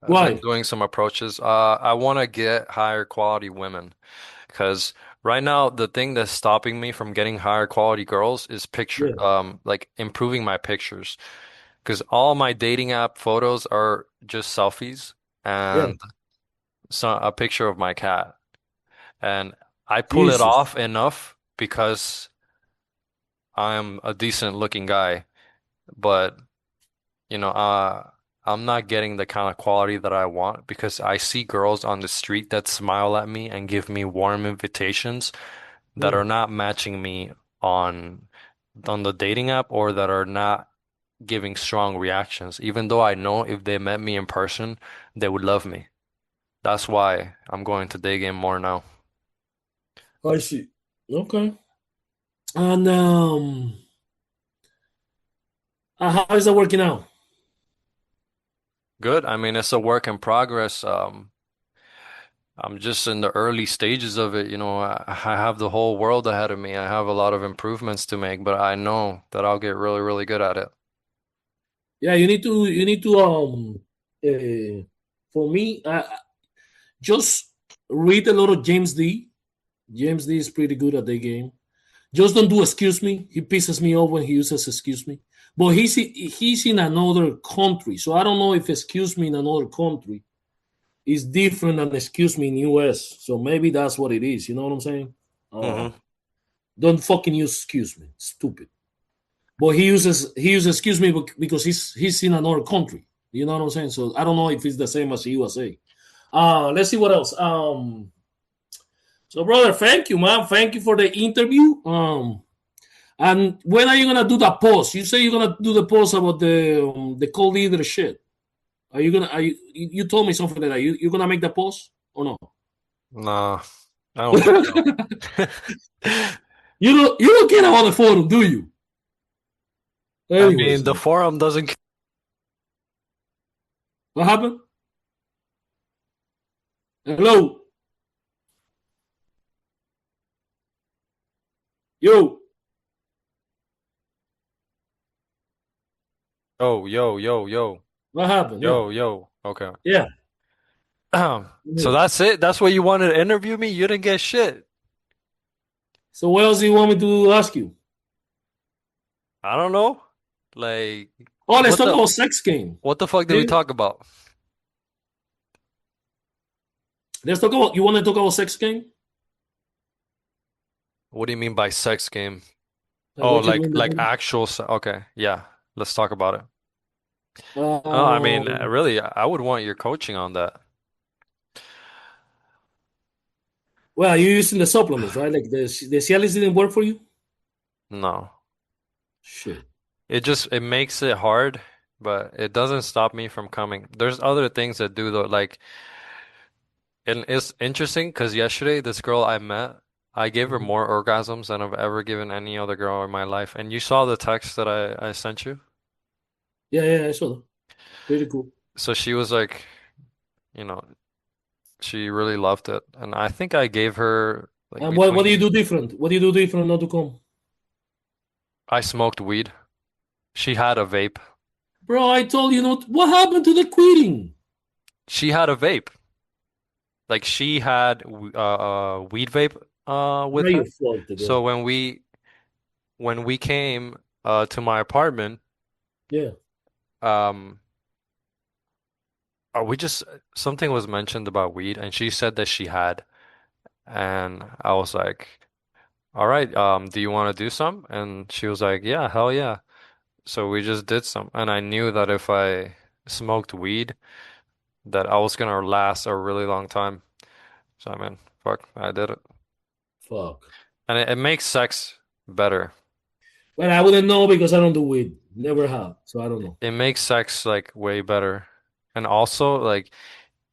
I've been Why? doing some approaches. I want to get higher quality women because right now the thing that's stopping me from getting higher quality girls is picture, Yeah, like improving my pictures. Because all my dating app photos are just selfies yeah. and a picture of my cat. And I pull it Jesus. off enough because I'm a decent looking guy, but you know, I'm not getting the kind of quality that I want because I see girls on the street that smile at me and give me warm invitations that Yeah. are not matching me on on the dating app or that are not giving strong reactions, even though I know if they met me in person, they would love me. That's why I'm going to day game more now. I see. Okay. And how is that working out? Good. I mean, it's a work in progress. I'm just in the early stages of it. You know, I have the whole world ahead of me. I have a lot of improvements to make, but I know that I'll get really, really good at it. Yeah, you need to for me, just read a lot of James D. James D is pretty good at the game. Just don't do excuse me. He pisses me off when he uses excuse me. But he's in another country, so I don't know if excuse me in another country is different than excuse me in US. So maybe that's what it is. You know what I'm saying? Hmm. Don't fucking use excuse me. Stupid. But he uses excuse me because he's in another country. You know what I'm saying? So I don't know if it's the same as USA. Let's see what else. So brother, thank you, man. Thank you for the interview. And when are you gonna do the post? You say you're gonna do the post about the co-leader shit. Are you gonna? Are you told me something like that? You're gonna make the post or no? Nah, I don't think so. You don't care about the forum, do you? I mean, Anyways, the forum doesn't. what happened? Hello, yo, Oh, yo, yo, yo, what happened? Yeah, yo, yo. Okay. yeah. So that's it. That's what you wanted to interview me. You didn't get shit. So what else do you want me to ask you? I don't know. Like, Oh, let's what talk the about sex game. what the fuck did we Then talk about? let's talk about. You want to talk about sex game? What do you mean by sex game? Like Oh, what you do in the like game? actual se okay. Yeah. Let's talk about it. Oh, I mean, Um, really, I would want your coaching on that. well, you're using the supplements, right? Like the Cialis didn't work for you. No. Shit. It makes it hard, but it doesn't stop me from coming. There's other things that do though, like and it's interesting because yesterday this girl I met, I gave her Mhm. more orgasms than I've ever given any other girl in my life. And you saw the text that I sent you? Yeah, yeah, I saw that. Pretty cool. So she was like, you know, she really loved it. And I think I gave her like And what do you between do different? What do you do different not to come? I smoked weed. She had a vape. Bro, I told you not. What happened to the quitting? She had a vape. Like she had weed vape Now with you her. fucked the So girl. when we came to my apartment, Yeah. um we just something was mentioned about weed and she said that she had and I was like, "All right, do you want to do some?" And she was like, "Yeah, hell yeah." So we just did some and I knew that if I smoked weed that I was gonna last a really long time. So I mean, fuck, I did it. Fuck. And it makes sex better. But I wouldn't know because I don't do weed. Never have, so I don't know. It makes sex like way better. And also like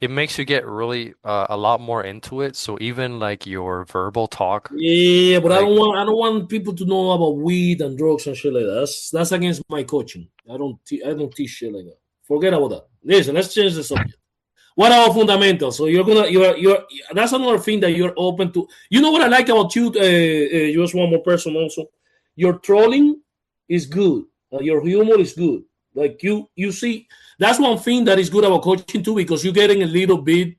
it makes you get really a lot more into it. So even like your verbal talk, Yeah, but like I don't want people to know about weed and drugs and shit like that. That's against my coaching. I don't teach shit like that. Forget about that. Listen, let's change the subject. What are fundamentals? So you're that's another thing that you're open to. You know what I like about you, just one more person also. Your trolling is good. Your humor is good. Like you see, that's one thing that is good about coaching too, because you're getting a little bit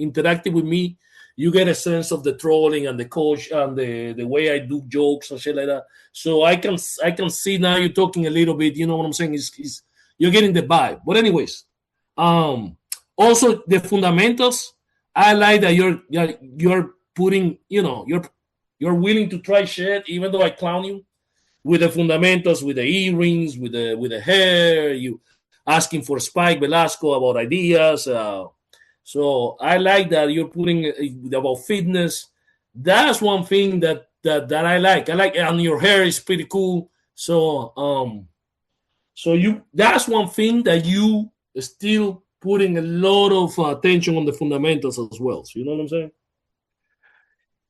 interactive with me. You get a sense of the trolling and the coach and the way I do jokes and shit like that. So I can see now you're talking a little bit. You know what I'm saying? Is you're getting the vibe. But anyways, um, also the fundamentals. I like that you're putting. You know, you're willing to try shit, even though I clown you with the fundamentals, with the earrings, with the hair. You asking for Spike Velasco about ideas. So I like that you're putting about fitness. That's one thing that I like. I like, and your hair is pretty cool. So you that's one thing that you still putting a lot of attention on the fundamentals as well. So you know what I'm saying?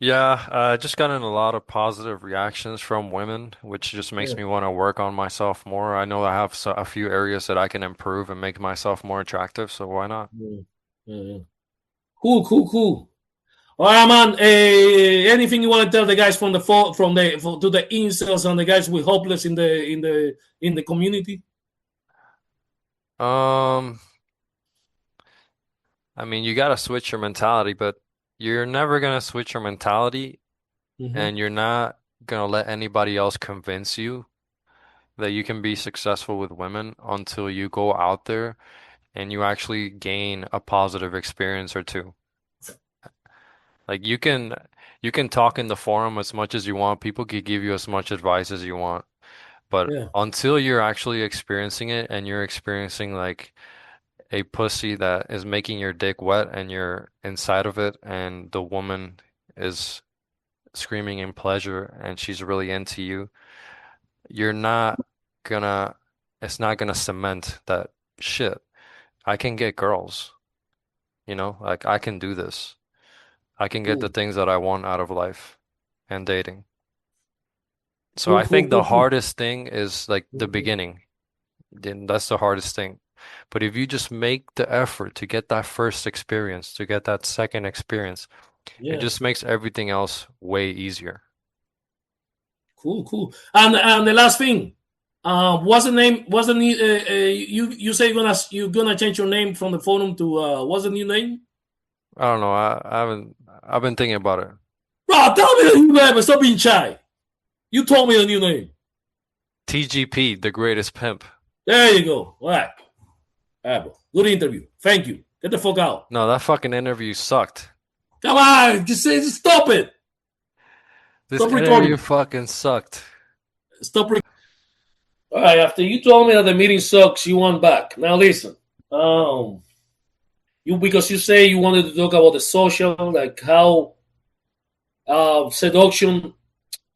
yeah, I just gotten a lot of positive reactions from women, which just makes Yeah. me want to work on myself more. I know I have a few areas that I can improve and make myself more attractive, so why not? Yeah. Yeah. Cool. All right, man. Anything you want to tell the guys from to the incels and the guys with hopeless in the community? Um, I mean, you gotta switch your mentality, but you're never gonna switch your mentality, Mm-hmm. and you're not gonna let anybody else convince you that you can be successful with women until you go out there and you actually gain a positive experience or two. Like you can talk in the forum as much as you want. People can give you as much advice as you want. But Yeah. until you're actually experiencing it and you're experiencing like a pussy that is making your dick wet and you're inside of it and the woman is screaming in pleasure and she's really into you, you're not gonna, it's not gonna cement that shit. I can get girls, you know, like I can do this. I can get the Cool. things that I want out of life and dating. So I think the Cool. hardest thing is like the Mhm. beginning. Then that's the hardest thing. But if you just make the effort to get that first experience, to get that second experience, it Yeah. just makes everything else way easier. Cool. And the last thing, what's the name? What's the new? You say you're gonna change your name from the forum to what's the new name? I don't know. I've been thinking about it. Bro, tell me the new name. Stop being shy. You told me the new name. TGP, the greatest pimp. There you go. All right, bro. Good interview. Thank you. Get the fuck out. No, that fucking interview sucked. Come on, just stop it. This Stop interview recording. fucking sucked. Stop. All right. After you told me that the meeting sucks, you want back. Now listen. Um, you because you say you wanted to talk about the social, like how seduction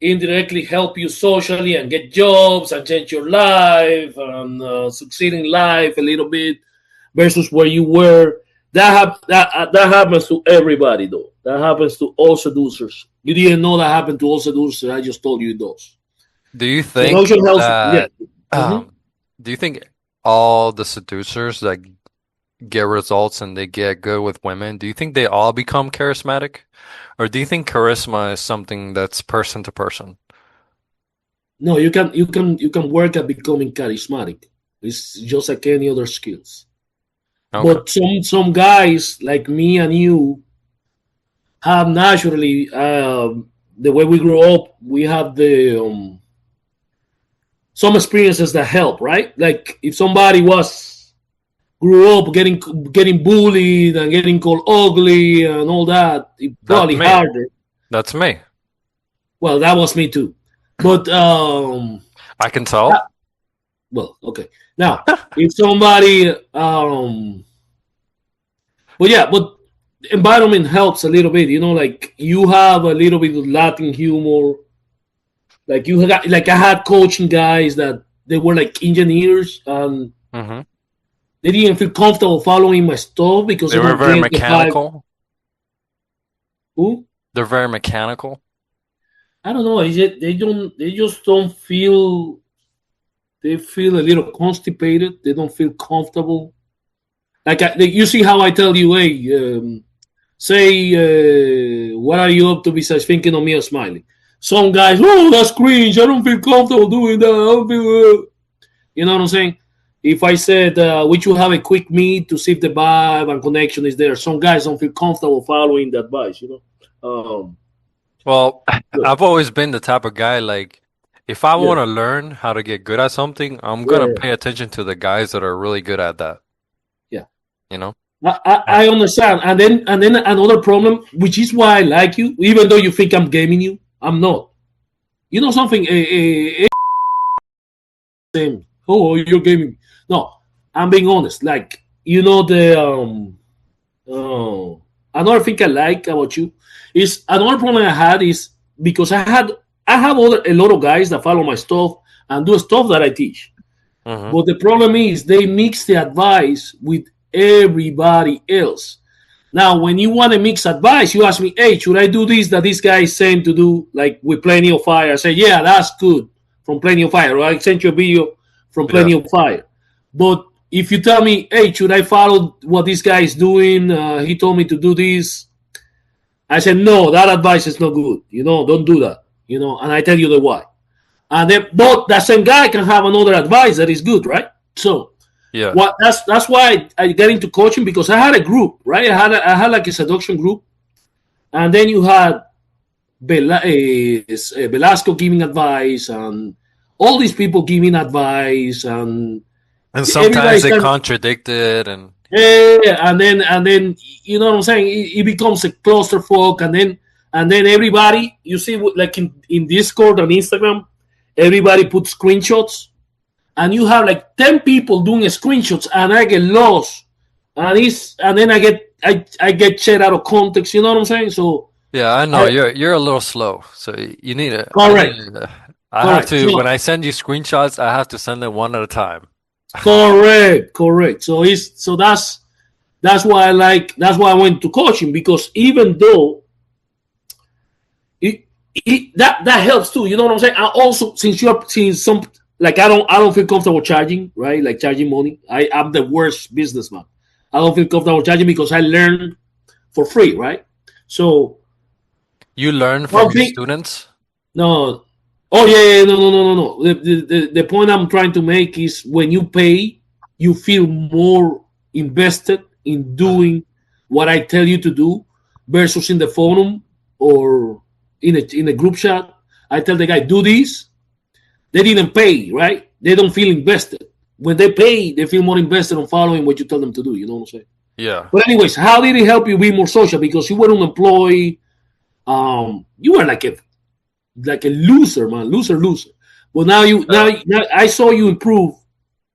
indirectly help you socially and get jobs and change your life and succeed in life a little bit versus where you were. That happens to everybody though. That happens to all seducers. You didn't know that happened to all seducers. I just told you it does. Do you think Seduction helps. Yeah. that Mm-hmm. do you think all the seducers that get results and they get good with women, do you think they all become charismatic? Or do you think charisma is something that's person to person? No, you can work at becoming charismatic. It's just like any other skills. Okay. But some guys like me and you have naturally the way we grew up. We have the some experiences that help, right? Like if somebody was grew up getting bullied and getting called ugly and all that, it That's probably me. harder. That's me. Well, that was me too. But I can tell. well, okay. Now, if somebody but yeah, but environment helps a little bit. You know, like you have a little bit of Latin humor. Like you got, like I had coaching guys that they were like engineers and they didn't feel comfortable following my stuff because they were very mechanical. Who? They're very mechanical. I don't know. They just don't feel. They feel a little constipated. They don't feel comfortable. Like you see how I tell you, hey, say, what are you up to besides thinking of me or smiling? Some guys, oh, that's cringe. I don't feel comfortable doing that. I don't feel, you know what I'm saying? If I said, we should have a quick meet to see if the vibe and connection is there, some guys don't feel comfortable following that advice, you know? Well, I've always been the type of guy, like, if I want to learn how to get good at something, I'm going to pay attention to the guys that are really good at that. Yeah. You know? I understand. And then another problem, which is why I like you, even though you think I'm gaming you, I'm not. You know something? Oh, you're gaming. No, I'm being honest. Like, you know, another thing I like about you is another problem I had is because I have a lot of guys that follow my stuff and do stuff that I teach. But the problem is they mix the advice with everybody else. Now, when you want to mix advice, you ask me, hey, should I do this that this guy is saying to do, like with Plenty of Fire? I say, yeah, that's good from Plenty of Fire. Or I sent you a video from Plenty of Fire. But if you tell me, hey, should I follow what this guy is doing? He told me to do this. I said, no, that advice is not good. You know, don't do that. You know, and I tell you the why. And then, but that same guy can have another advice that is good, right? So, yeah, that's why I got into coaching, because I had a group, right? I had like a seduction group, and then you had Velasco giving advice, and all these people giving advice, and sometimes they contradicted, and and then you know what I'm saying? It becomes a clusterfuck, and then everybody, you see, like in Discord and Instagram, everybody puts screenshots. And you have like 10 people doing screenshots, and I get lost, and then I get shit out of context. You know what I'm saying? So yeah, I know you're a little slow, so you need it. Correct. I have to when I send you screenshots, I have to send them one at a time. Correct. So that's why I went to coaching, because even though that helps too. You know what I'm saying? I also, since some. Like I don't feel comfortable charging, right? Like charging money. I'm the worst businessman. I don't feel comfortable charging because I learn for free, right? So you learn from your students? No. Oh yeah, no. The point I'm trying to make is when you pay, you feel more invested in doing what I tell you to do versus in the forum or in a group chat. I tell the guy, do this. They didn't pay, right? They don't feel invested. When they pay, they feel more invested on following what you tell them to do. You know what I'm saying? Yeah. But anyways, how did it help you be more social? Because you were unemployed. You were like a loser, man. Loser. But now I saw you improve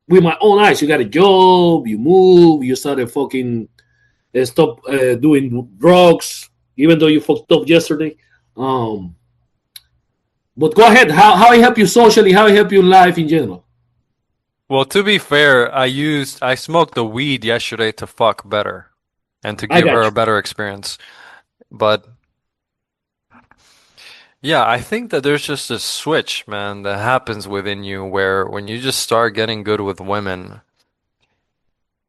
with my own eyes. You got a job. You move. You started fucking stop doing drugs, even though you fucked up yesterday. But go ahead. How it help you socially? How it help you in life in general? Well, to be fair, I smoked the weed yesterday to fuck better and to give her a better experience. But yeah, I think that there's just a switch, man, that happens within you where when you just start getting good with women,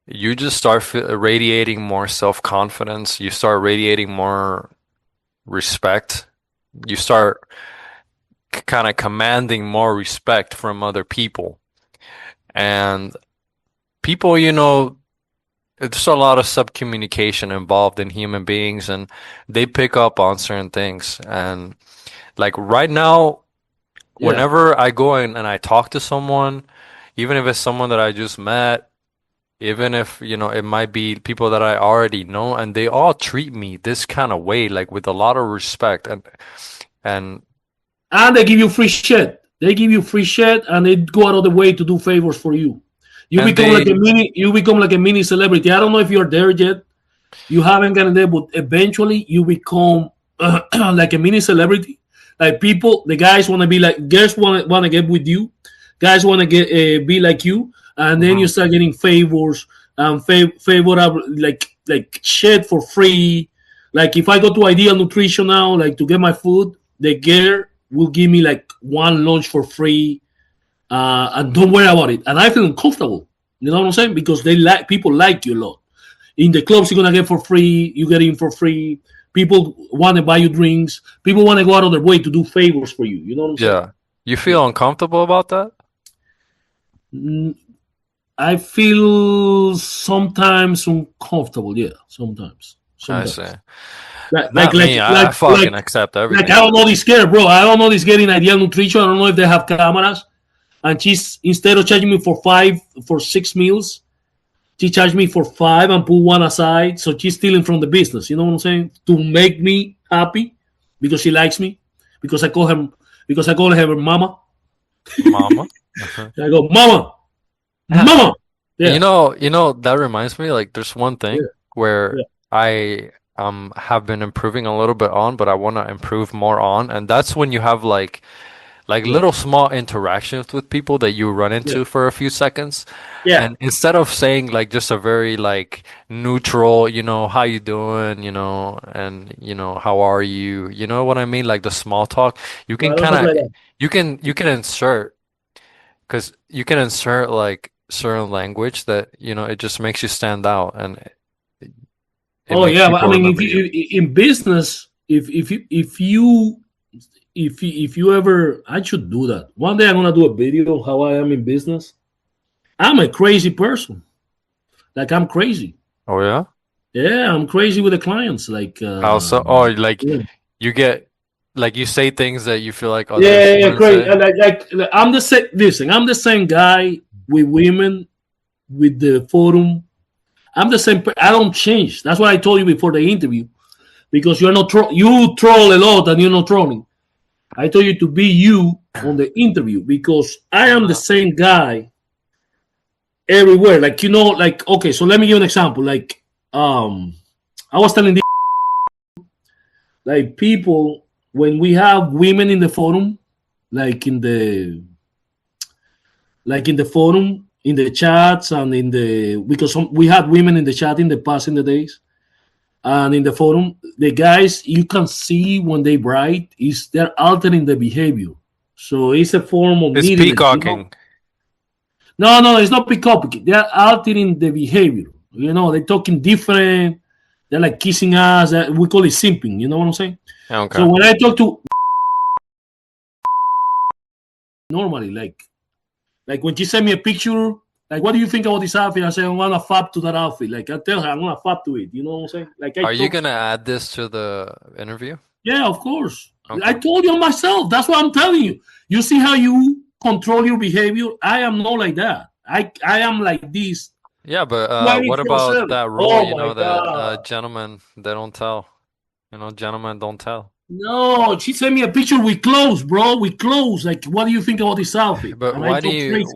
you just start radiating more self-confidence. You start radiating more respect. You start kind of commanding more respect from other people. And people, you know, there's a lot of subcommunication involved in human beings, and they pick up on certain things. And like right now, whenever I go in and I talk to someone, even if it's someone that I just met, even if, you know, it might be people that I already know, and they all treat me this kind of way, like with a lot of respect. And they give you free shit. They give you free shit, and they go out of the way to do favors for you. You become like a mini celebrity. I don't know if you're there yet. You haven't gotten there, but eventually you become like a mini celebrity Like people, the guys want to be like, girls want to get with you, guys want to get be like you, and then you start getting favors and favorable like shit for free. Like if I go to Ideal Nutrition now, like to get my food, the girl will give me like one lunch for free, and don't worry about it. And I feel uncomfortable. You know what I'm saying? Because people like you a lot. In the clubs, you're gonna get for free. You get in for free. People want to buy you drinks. People want to go out of their way to do favors for you. You know what I'm saying? Yeah. You feel uncomfortable about that? I feel sometimes uncomfortable. Yeah, sometimes. I see. I fucking accept everything. Like I don't know this girl, bro. I don't know this girl in Ideal Nutrition. I don't know if they have cameras. And she's, instead of charging me for 6 meals, she charged me for 5 and put one aside. So she's stealing from the business. You know what I'm saying? To make me happy because she likes me. Because I call her mama. Mama. I go, mama. Mama. Yeah. You know, that reminds me, like there's one thing where I have been improving a little bit on, but I want to improve more on, and that's when you have like little small interactions with people that you run into for a few seconds. Yeah. And instead of saying like just a very like neutral, you know, how you doing, you know, and you know, how are you? You know what I mean? Like the small talk. You can kind of you can insert, because you can insert like certain language that, you know, it just makes you stand out, and but I mean, if you in business, if you ever, I should do that. One day I'm gonna do a video of how I am in business. I'm a crazy person. Like I'm crazy. Oh yeah? Yeah, I'm crazy with the clients. Like also, you get like you say things that you feel like crazy. Like I'm the same. Listen, I'm the same guy with women, with the forum. I'm the same. I don't change. That's what I told you before the interview, because you're not you troll a lot and you're not trolling. I told you to be you on the interview because I am the same guy everywhere. Like, you know, like, okay, so let me give you an example. Like, I was telling like people, when we have women in the forum, like in the forum, in the chats and because we had women in the chat in the past, in the days. And in the forum, the guys, you can see when they write, they're altering the behavior. So it's a form of peacocking. You know? No, it's not peacocking. They're altering the behavior. You know, they're talking different. They're like kissing us. We call it simping. You know what I'm saying? Okay. So when I talk to normally, like when she sent me a picture, like, what do you think about this outfit? I say, I want to fap to that outfit. Like, I tell her, I want to fap to it. You know what I'm saying? Like, are you going to add this to the interview? Yeah, of course. Okay. I told you myself. That's what I'm telling you. You see how you control your behavior? I am not like that. I am like this. Yeah, but what about that rule, you know, that gentlemen, they don't tell. You know, gentlemen don't tell. No, she sent me a picture with clothes, bro. With clothes. Like, what do you think about this outfit? But why do you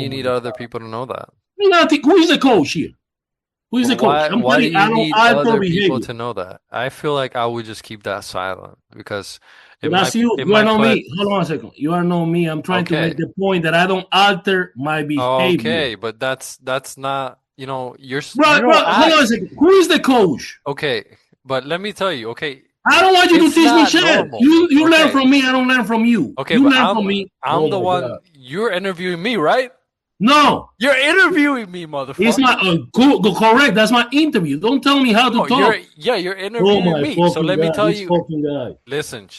need other people to know that? Who is the coach here? Who is the coach? Why do you need other people to know that? I feel like I would just keep that silent because that's you. You are not me. Hold on a second. You are not me. I'm trying to make the point that I don't alter my behavior. Okay, but that's not, you know, you're bro, hold on a second. Who is the coach? Okay, but let me tell you, okay. I don't want you to teach me shit. You learn from me. I don't learn from you. Okay, you but learn from me. I'm the one. God. You're interviewing me, right? No. You're interviewing me, motherfucker. It's not correct. That's my interview. Don't tell me how to talk. You're interviewing me. So let me tell you. Listen.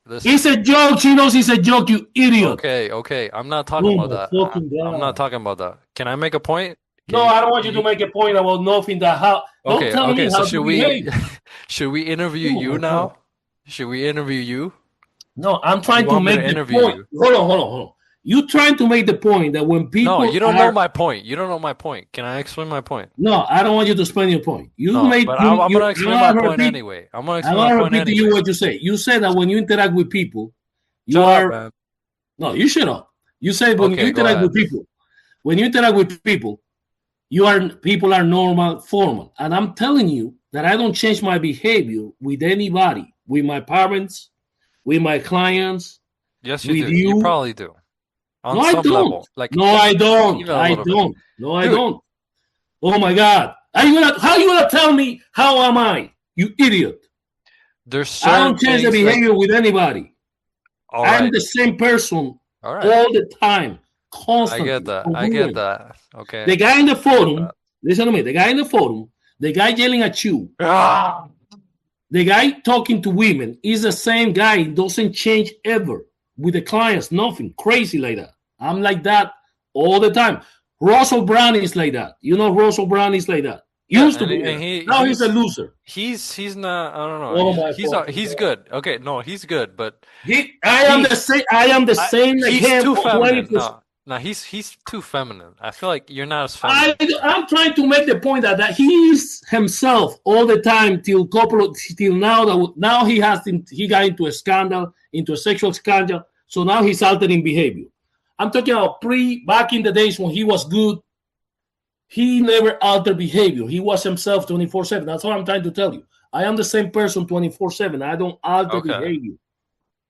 It's a joke. She knows it's a joke, you idiot. Okay. I'm not talking about that. I'm not talking about that. Can I make a point? No, I don't want you to make a point about nothing that how. Don't tell me how to behave. Should we interview you now? Should we interview you? No, I'm trying to make the point. Hold on. You trying to make the point that when people No, you don't know my point. You don't know my point. Can I explain my point? No, I don't want you to explain your point. I'm gonna explain my point anyway. I'm gonna explain my point anyway. To you what you say. You say that when you interact with people, No, you shut up. You say when you interact with people, people are normal, formal. And I'm telling you that I don't change my behavior with anybody, with my parents, with my clients, Yes, you with do. You you. probably do. On No, I some don't. level. Like No, I don't. even a I little bit. don't. No, I Dude. don't. Oh my God. How you gonna tell me how am I? You idiot. There's I certain don't change the things like behavior with anybody. all I'm right. the same person All right. all the time, I get constantly. that. I get Congruent. that. Okay. The guy in the I get forum, that. listen to me, the guy in the forum, the guy yelling at you, Ah! the guy talking to women is the same guy, doesn't change ever with the clients, nothing crazy like that. I'm like that all the time. Russell Brand is like that. You know, Russell Brand is like that. Yeah, Used to be and there. Now he's a loser. he's not, I don't know. Oh my fucking He's God. good. Okay, no, he's good, but I am the same. I am the I, same like he's him. too feminine. 20%. No, he's too feminine. I feel like you're not as feminine. I'm trying to make the point that he is himself all the time till now now he got into a scandal, into a sexual scandal. So now he's altering behavior. I'm talking about back in the days when he was good. He never altered behavior. He was himself 24/7. That's what I'm trying to tell you. I am the same person 24/7. I don't alter behavior.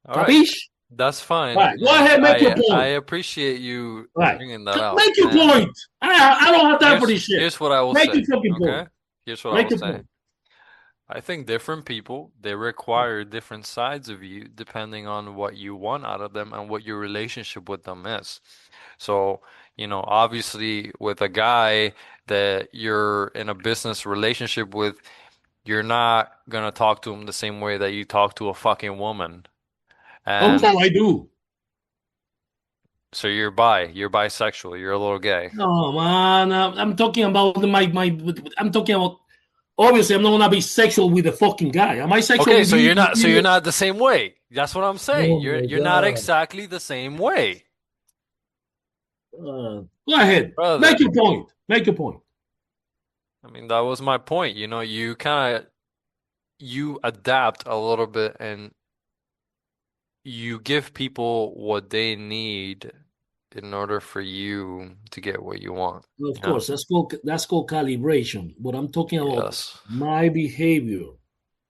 All right. Capiche? That's fine. Right. Go ahead, make your point. I appreciate you bringing that out. Make your point. I don't have time for this shit. Here's what I will make say. Your fucking Okay. Point. Here's what make I will say. Point. I think different people, they require different sides of you depending on what you want out of them and what your relationship with them is. So, obviously with a guy that you're in a business relationship with, you're not gonna talk to him the same way that you talk to a fucking woman. And I do. So you're bisexual, you're a little gay. No, man, I'm talking about I'm talking about. Obviously, I'm not gonna be sexual with a fucking guy. Am I sexual? Okay, so you're not. So you're not the same way. That's what I'm saying. You're not exactly the same way. Go ahead. Brother. Make your point. Make your point. I mean, that was my point. You adapt a little bit and you give people what they need in order for you to get what you want. Of course, that's called calibration. What I'm talking about, my behavior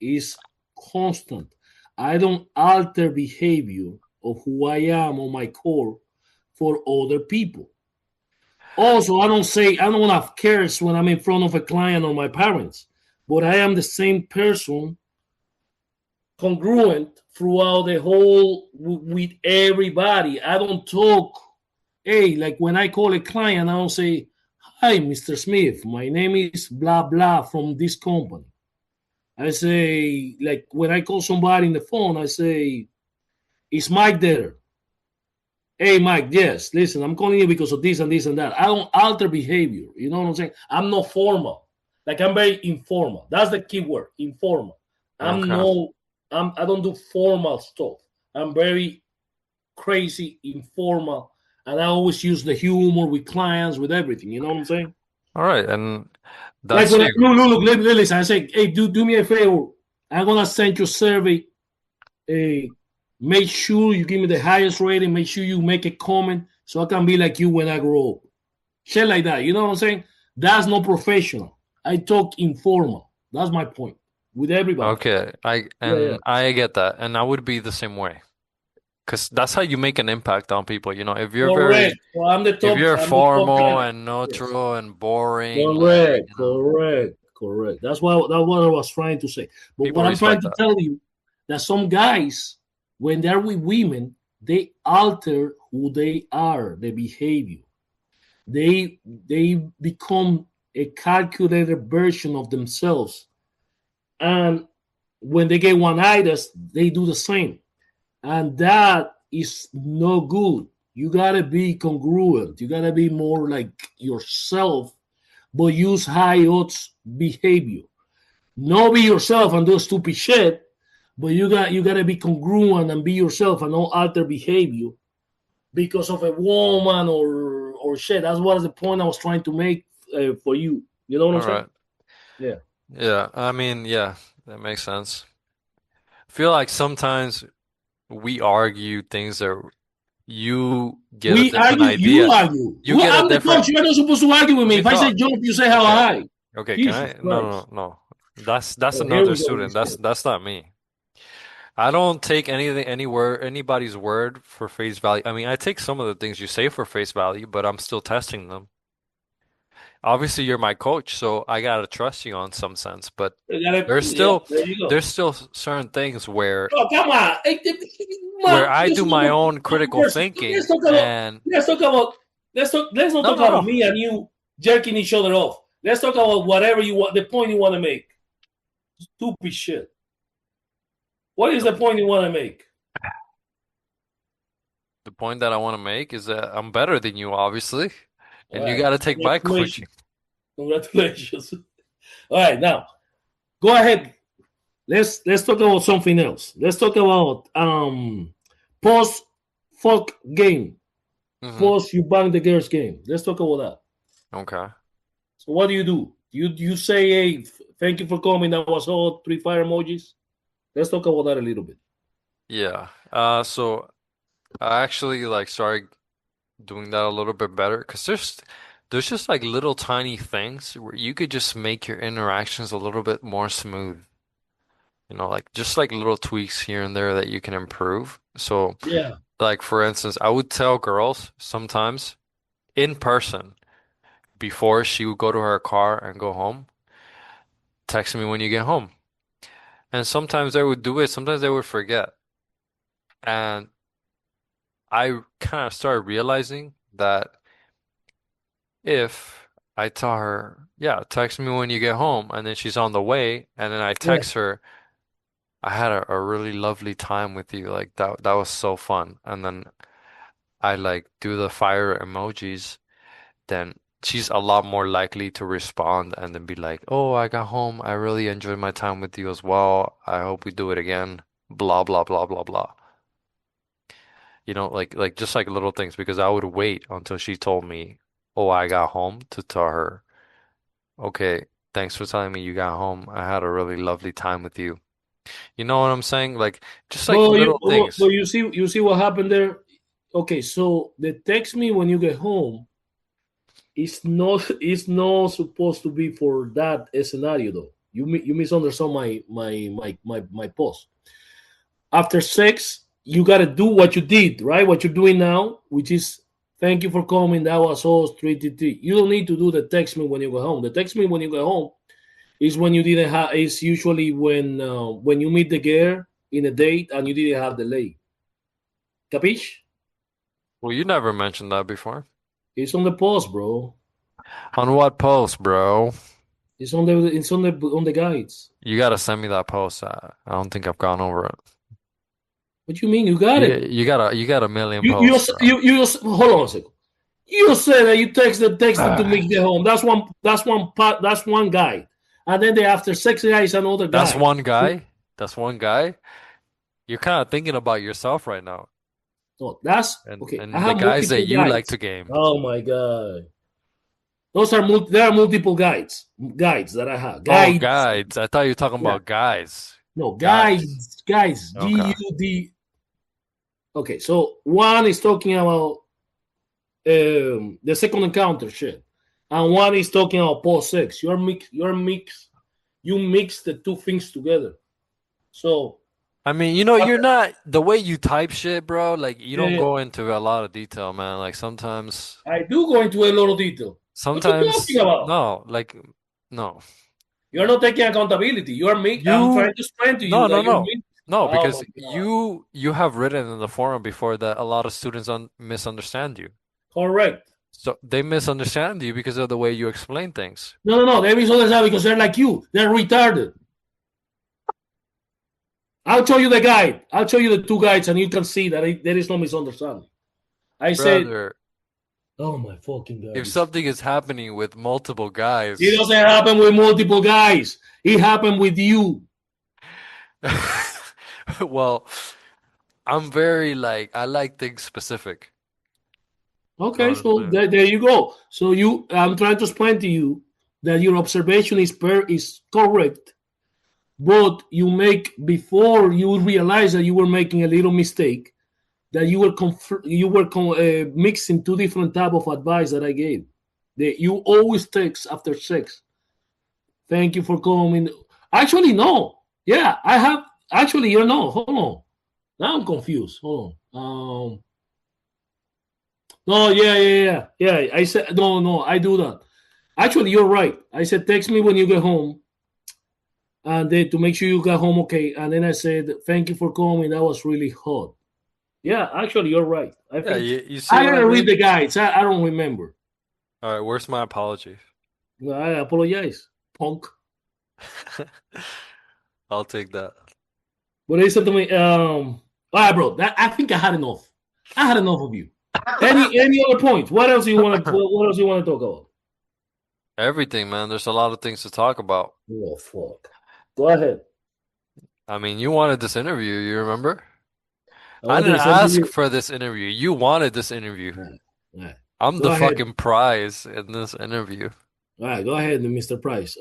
is constant. I don't alter behavior of who I am on my core for other people. Also, I don't have cares when I'm in front of a client or my parents, but I am the same person, congruent throughout the whole with everybody. I don't talk. Hey, like when I call a client, I don't say, "Hi, Mr. Smith. My name is blah blah from this company." I say, like when I call somebody in the phone, I say, "Is Mike there?" Hey, Mike, yes. Listen, I'm calling you because of this and this and that. I don't alter behavior. You know what I'm saying? I'm not formal. Like I'm very informal. That's the key word, informal. I don't do formal stuff. I'm very crazy, informal, and I always use the humor with clients, with everything. You know what I'm saying? All right, and that's like when look, listen. I say, hey, do me a favor. I'm gonna send you a survey. Make sure you give me the highest rating. Make sure you make a comment so I can be like you when I grow up. Shit like that. You know what I'm saying? That's not professional. I talk informal. That's my point with everybody. Okay, I get that, and I would be the same way, because that's how you make an impact on people. If you're correct. if you're formal and neutral and boring. Correct. That's what I was trying to say. But People what I'm trying to tell you, that some guys, when they're with women, they alter who they are, their behavior. They become a calculated version of themselves. And when they get one-itis, they do the same. And that is no good. You got to be congruent. You got to be more like yourself, but use high odds behavior. Not be yourself and do stupid shit, but you got to be congruent and be yourself and not alter behavior because of a woman or shit. That's what is the point I was trying to make for you. You know what I'm saying? Yeah. Yeah. I mean, yeah, that makes sense. I feel like sometimes we argue things that you get a different idea. You argue. I'm the coach. You're not supposed to argue with me. If I say jump, you say how high. Okay, can I? No. That's another student. That's not me. I don't take anybody's word for face value. I mean, I take some of the things you say for face value, but I'm still testing them. Obviously, you're my coach, so I gotta trust you on some sense, but there's Yeah, still there you go. there's still certain things Oh, come on. where Man, I this do is my a own critical person. thinking and Let's not no, talk no, about no. me and you jerking each other off. Let's talk about whatever you want, the point you want to make. Stupid shit. What is the point you want to make? The point that I want to make is that I'm better than you, obviously, All and you right. gotta take my coaching. Congratulations. Congratulations. All right, now go ahead. Let's talk about something else. Let's talk about post fuck game. Hmm. Post you bang the girls game. Let's talk about that. Okay. So what do? You say, hey, thank you for coming. That was all 3 fire emojis. Let's talk about that a little bit. Yeah. So I actually like started doing that a little bit better because there's just like little tiny things where you could just make your interactions a little bit more smooth. Like just like little tweaks here and there that you can improve. So, Yeah. like for instance, I would tell girls sometimes in person before she would go to her car and go home, text me when you get home. And sometimes they would do it, sometimes they would forget. And I kind of started realizing that if I tell her, yeah, text me when you get home, and then she's on the way, and then I Yeah. text her, I had a really lovely time with you. Like that was so fun. And then I like do the fire emojis, then she's a lot more likely to respond and then be like, "Oh, I got home. I really enjoyed my time with you as well. I hope we do it again." Blah blah blah blah blah. Like just like little things because I would wait until she told me, "Oh, I got home," to tell her, "Okay, thanks for telling me you got home. I had a really lovely time with you." You know what I'm saying? Like just like little But things. you see what happened there. Okay, so the text me when you get home is not supposed to be for that scenario though. You misunderstood my post. After sex, you gotta do what you did, right? What you're doing now, which is thank you for coming. That was all straight. You don't need to do the text me when you go home. The text me when you go home is when you didn't have. Is usually when you meet the girl in a date and you didn't have the lay. Capiche? Well, you never mentioned that before. It's on the post, bro. On what post, bro? It's on the guides. You gotta send me that post. I don't think I've gone over it. What you mean? You got You, it. you got a million You you posts, bro. hold on a second. You said that you texted to make the home. That's one guy. And then the after sex guy is another That's guy. one guy. That's one guy. You're kind of thinking about yourself right now, No, that's and okay. I and the have guys that multiple you like guides. to game. Oh my god. There are multiple guides that I have. Oh, Guides. guides. I thought you were talking Yeah. about guys. No, Guys. guys. Okay. GUD. Okay, so one is talking about the second encounter shit, and one is talking about post sex. You mix the two things together. So I mean, you're not the way you type shit, bro. Like you don't uh, go into a lot of detail, man. Like I do go into a lot of detail. What are you talking sometimes about? no, like no. You're not taking accountability. I'm trying You to explain to you no, no, that you're no. mixing. No, Oh my because god! you have written in the forum before that a lot of students misunderstand you. Correct. So they misunderstand you because of the way you explain things. No. They misunderstand because they're like you. They're retarded. I'll show you the guide. I'll show you the two guides, and you can see that there is no misunderstanding. I said, Brother, "Oh my fucking if god!" something is happening with multiple It guys, doesn't happen with multiple guys. It happened with you. well, I'm very like I like things specific. You know Okay, what I'm so saying? there you go. So I'm trying to explain to you that your observation is correct, but you make before you realize that you were making a little mistake, that you were mixing two different type of advice that I gave. That you always text after sex. Thank you for coming. Actually, no. Yeah, Actually, you know, hold on. Now I'm confused. Hold on. No, yeah. I said no. I do that. Actually, you're right. I said text me when you get home, and then to make sure you got home okay. And then I said thank you for coming. That was really hot. Yeah, actually, you're right. I Yeah, think you see I what I gotta read mean? the guides. I don't remember. All right, where's my apology? I apologize, punk. I'll take that. But they said to me, all right, bro. I think I had enough. I had enough of you. Any other points? What else you want to? What else you want to talk about? Everything, man. There's a lot of things to talk about. Oh fuck. Go ahead. I mean, you wanted this interview, you remember? I I want to didn't listen to ask you. for this interview. You wanted this interview. All right. All right. I'm Go the ahead. fucking prize in this interview. All right. Go ahead, Mr. Price.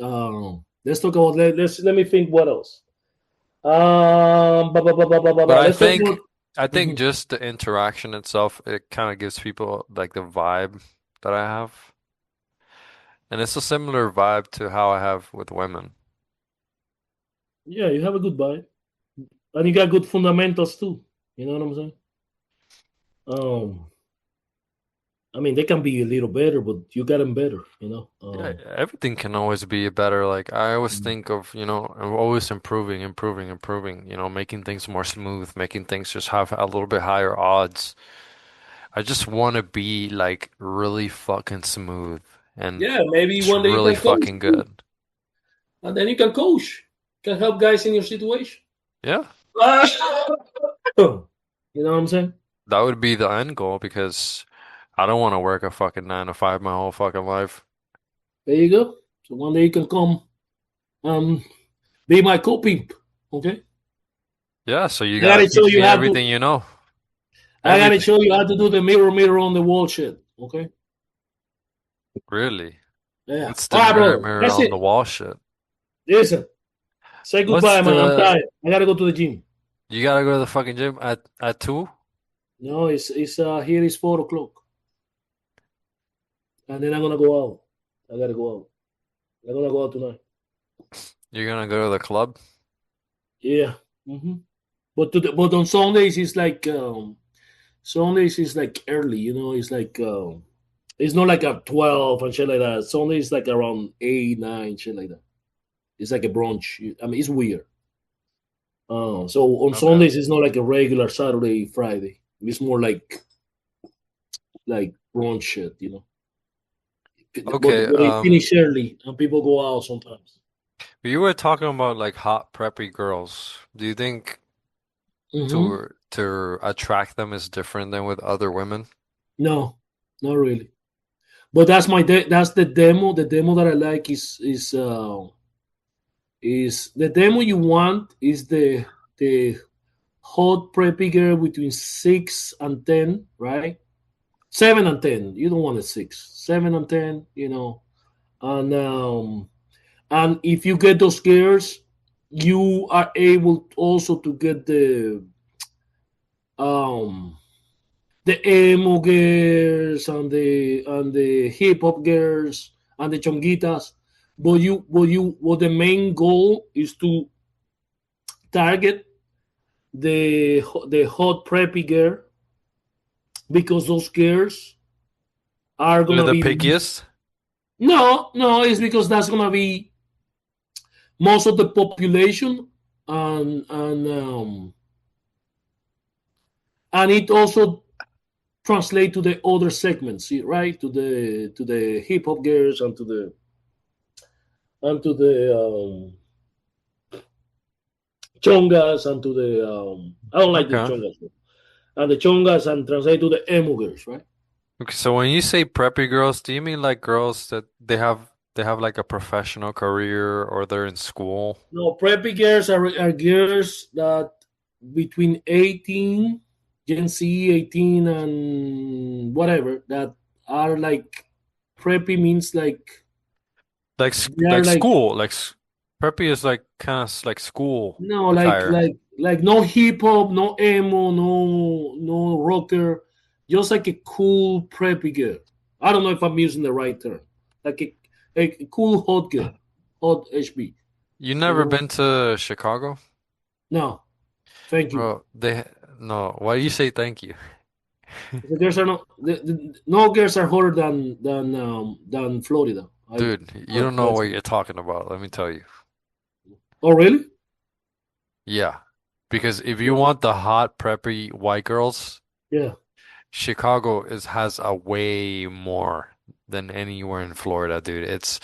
Let's talk about. Let me think. What else? But I Let's talk about. think I think Mhm. just the interaction itself, it kind of gives people like the vibe that I have. And it's a similar vibe to how I have with women. Yeah, you have a good vibe, and you got good fundamentals too. You know what I'm saying? Um, I mean, they can be a little better, but you got them better. You know. Yeah, everything can always be better. Like I always Mm. think of, I'm always improving, making things more smooth, making things just have a little bit higher odds. I just want to be like really fucking smooth and Yeah, maybe just one day you really can coach fucking too, good. and then you can coach, can help guys in your situation. Yeah, You know what I'm saying? that would be the end goal because I don't want to work a fucking 9 to 5 my whole fucking life. There you go. So one day you can come, um, be my co-pimp. Okay. Yeah, so you I gotta gotta show teach you me how to. everything you know. I gotta Everything. show you how to do the mirror on the wall shit. Okay. Really. Yeah. What's the All right, mirror bro. mirror That's on it. the wall shit? Listen. Say What's goodbye, man. I'm the tired. I gotta go to the gym. You gotta go to the fucking gym at 2? No, it's here is 4 o'clock, and then I'm gonna go out. I gotta go out. I'm gonna go out tonight. You're gonna go to the club? Yeah. But on Sundays it's like Sundays is like early. You know, it's like it's not like at 12 and shit like that. Sundays is like around 8, 9, shit like that. It's like a brunch. I mean, it's weird. So on Okay. Sundays it's not like a regular Saturday, Friday. It's more like brunch shit, you know. Okay, But they finish early and people go out sometimes. you were talking about like hot preppy girls. Do you think Hmm. to attract them is different than with other women? No, not really. But that's the demo. The demo that I like is the demo you want is the hot preppy girl between 6 and 10, right? 7 and 10. You don't want a 6. 7 and 10. You know, and if you get those girls, you are able also to get um the emo girls and the hip hop girls and the chonguitas. But the main goal is to target the hot preppy girl, because those girls are They're gonna the be. pickiest? No, it's because that's gonna be most of the population, and it also translate to the other segments, right? To the hip hop girls and to the chongas and to the I don't like the Okay. chongas, and the chongas, and translate to the emo girls, right? Okay, so when you say preppy girls, do you mean like girls that they have like a professional career or they're in school? No, preppy girls are girls that between 18, Gen Z 18 and whatever, that are like preppy means like Like they are like like. school, preppy is like kind of like school No, attire. like no hip hop, no emo, no rocker, just like a cool preppy girl. I don't know if I'm using the right term. Like a cool hot girl, hot HB. You You never know, been to Chicago? No, thank you. Bro, no. Why do you say thank you? The girls are not. No girls are hotter than Florida. Dude, you don't know what you're talking about, let me tell you. Oh, really? Yeah. Because if you want the hot, preppy white girls, Yeah. Chicago has a way more than anywhere in Florida, dude. It's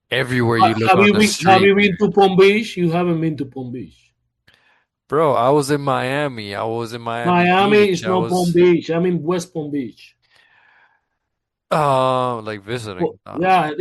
everywhere you look on the Have street. you been to Palm Beach? You haven't been to Palm Beach. Bro, I was in Miami. I was in Miami Miami Beach. is not Palm Beach. I mean West Palm Beach. Like visiting. Well, yeah,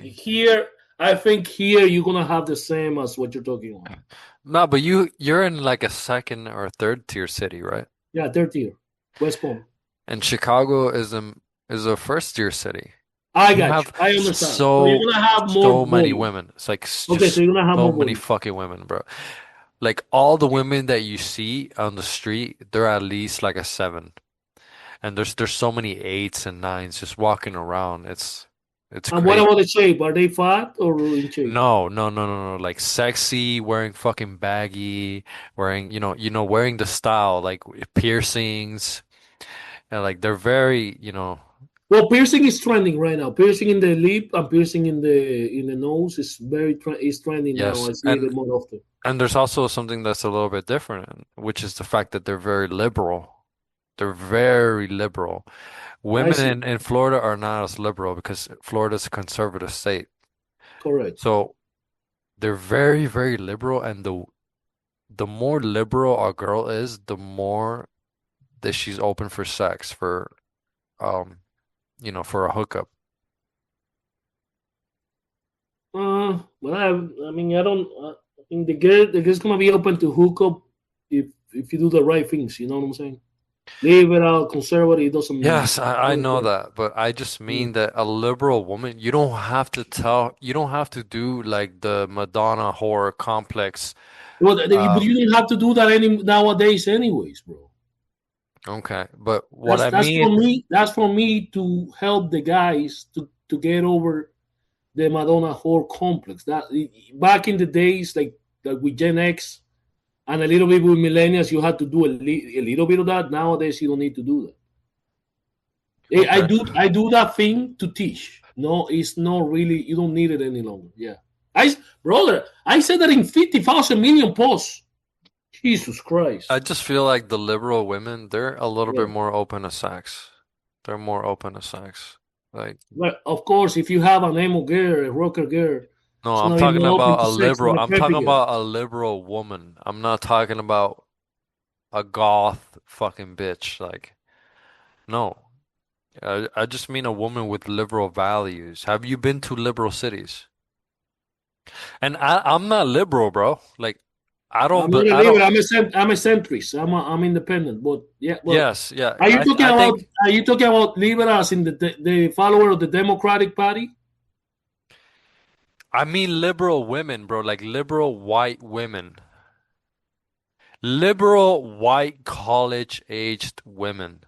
here I think here you're gonna have the same as what you're talking about. No, but you're in like a second or third tier city, right? Yeah, third tier, West Palm. And Chicago is a first tier city. I You got you. have I understand. So you're gonna have more so many volume. women. It's like Okay, so just you're gonna have so more many volume. fucking women, bro. Like all the women that you see on the street, they're at least like a seven. And there's so many eights and nines just walking around. It's And what crazy. about the shape? Are they fat or in shape? No, no, no, no, no. Like sexy, wearing fucking baggy, wearing, wearing the style, like piercings, and like they're very, Well, piercing is trending right now. Piercing in the lip and piercing in the nose is is trending now. yes. I see it more often. And there's also something that's a little bit different, which is the fact that they're very liberal. They're very liberal. I Women see. in Florida are not as liberal because Florida's a conservative state. Correct. So they're very, very liberal, and the more liberal a girl is, the more that she's open for sex, um, for a hookup. But I mean, I don't. I mean, the girl's gonna be open to hook up if you do the right things. You know what I'm saying? Liberal, conservative, it doesn't. Yes, I know that, but I just mean that a liberal woman, you don't have to do like the Madonna horror complex. Well, but Um, you don't have to do that nowadays, anyways, bro. okay, but what I That's mean, for me. That's for me to help the guys to get over the Madonna whore complex. That back in the days, like with Gen X and a little bit with millennials, you had to do a little bit of that. Nowadays, you don't need to do that. okay. I do that thing to teach. No, it's not really. You don't need it any longer. Yeah, brother, I said that in 50,000 million posts. Jesus Christ. I just feel like the liberal women, they're a little Yeah. bit more open to sex. They're more open to sex. Like, Well, of course, if you have an emo girl, a rocker girl, no, it's I'm gonna be talking more open about to a sex liberal. than a I'm preppy talking girl. about a liberal woman. I'm not talking about a goth fucking bitch. Like, no. I just mean a woman with liberal values. Have you been to liberal cities? And I'm not liberal, bro. Like, I don't, I'm not but a I liberal. don't. I'm a centrist. I'm independent. But yeah, well, Yes, yeah. are you talking I about? think Are you talking about liberals in the follower of the Democratic Party? I mean liberal women, bro. Like liberal white women. Liberal white college-aged women.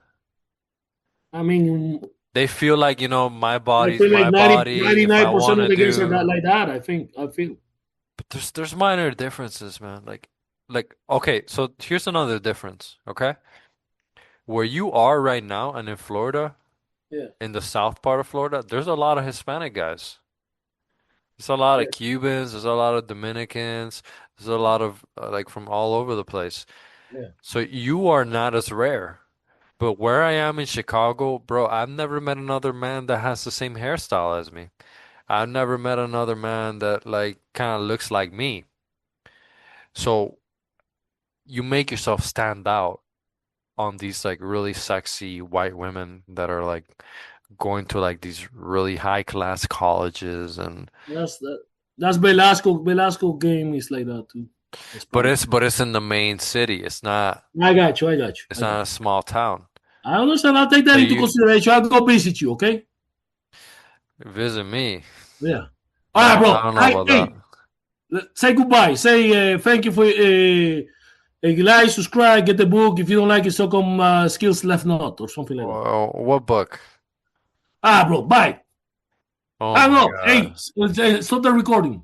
I mean, They feel like, my I body's feel like my body. If I 99% want of to the girls are that do, like that. I feel. but there's minor differences, man. Like okay, so here's another difference, okay? Where you are right now and in Florida, Yeah, in the south part of Florida, there's a lot of Hispanic guys. There's a lot yeah, of Cubans, there's a lot of Dominicans, there's a lot of like from all over the place. yeah. So you are not as rare. But where I am in Chicago, bro, I've never met another man that has the same hairstyle as me. I've never met another man that like kind of looks like me. So you make yourself stand out on these like really sexy white women that are like going to like these really high class colleges and That's that. That's Velasco. Velasco game is like that too. but Spanish. it's in the main city. It's not I got you. I got you. it's I got not a you. small town. I understand. I'll take So that into you consideration. I'll go visit you. Okay. visit me. Yeah. All right, I bro. don't know about Hey, that. say goodbye. Say thank you for like, subscribe, get the book. If you don't like it, so come skills left not or something like that. Well, what book? Bro. Bye. Oh I my know. Hey, God. stop the recording.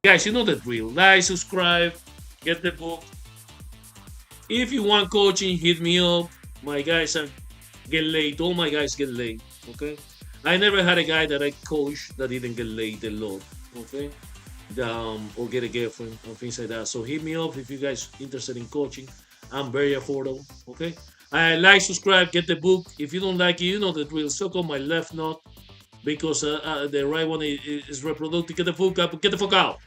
Guys, you know the drill. Like, subscribe, get the book. If you want coaching, hit me up. My guys get laid. All my guys get laid. Okay. I never had a guy that I coached that didn't get laid a lot. Okay. Or get a girlfriend and things like that. So hit me up if you guys interested in coaching. I'm very affordable. Okay. Like, subscribe, get the book. If you don't like it, you know the drill. Suck on my left nut because the right one is reproductive. Get the fuck out.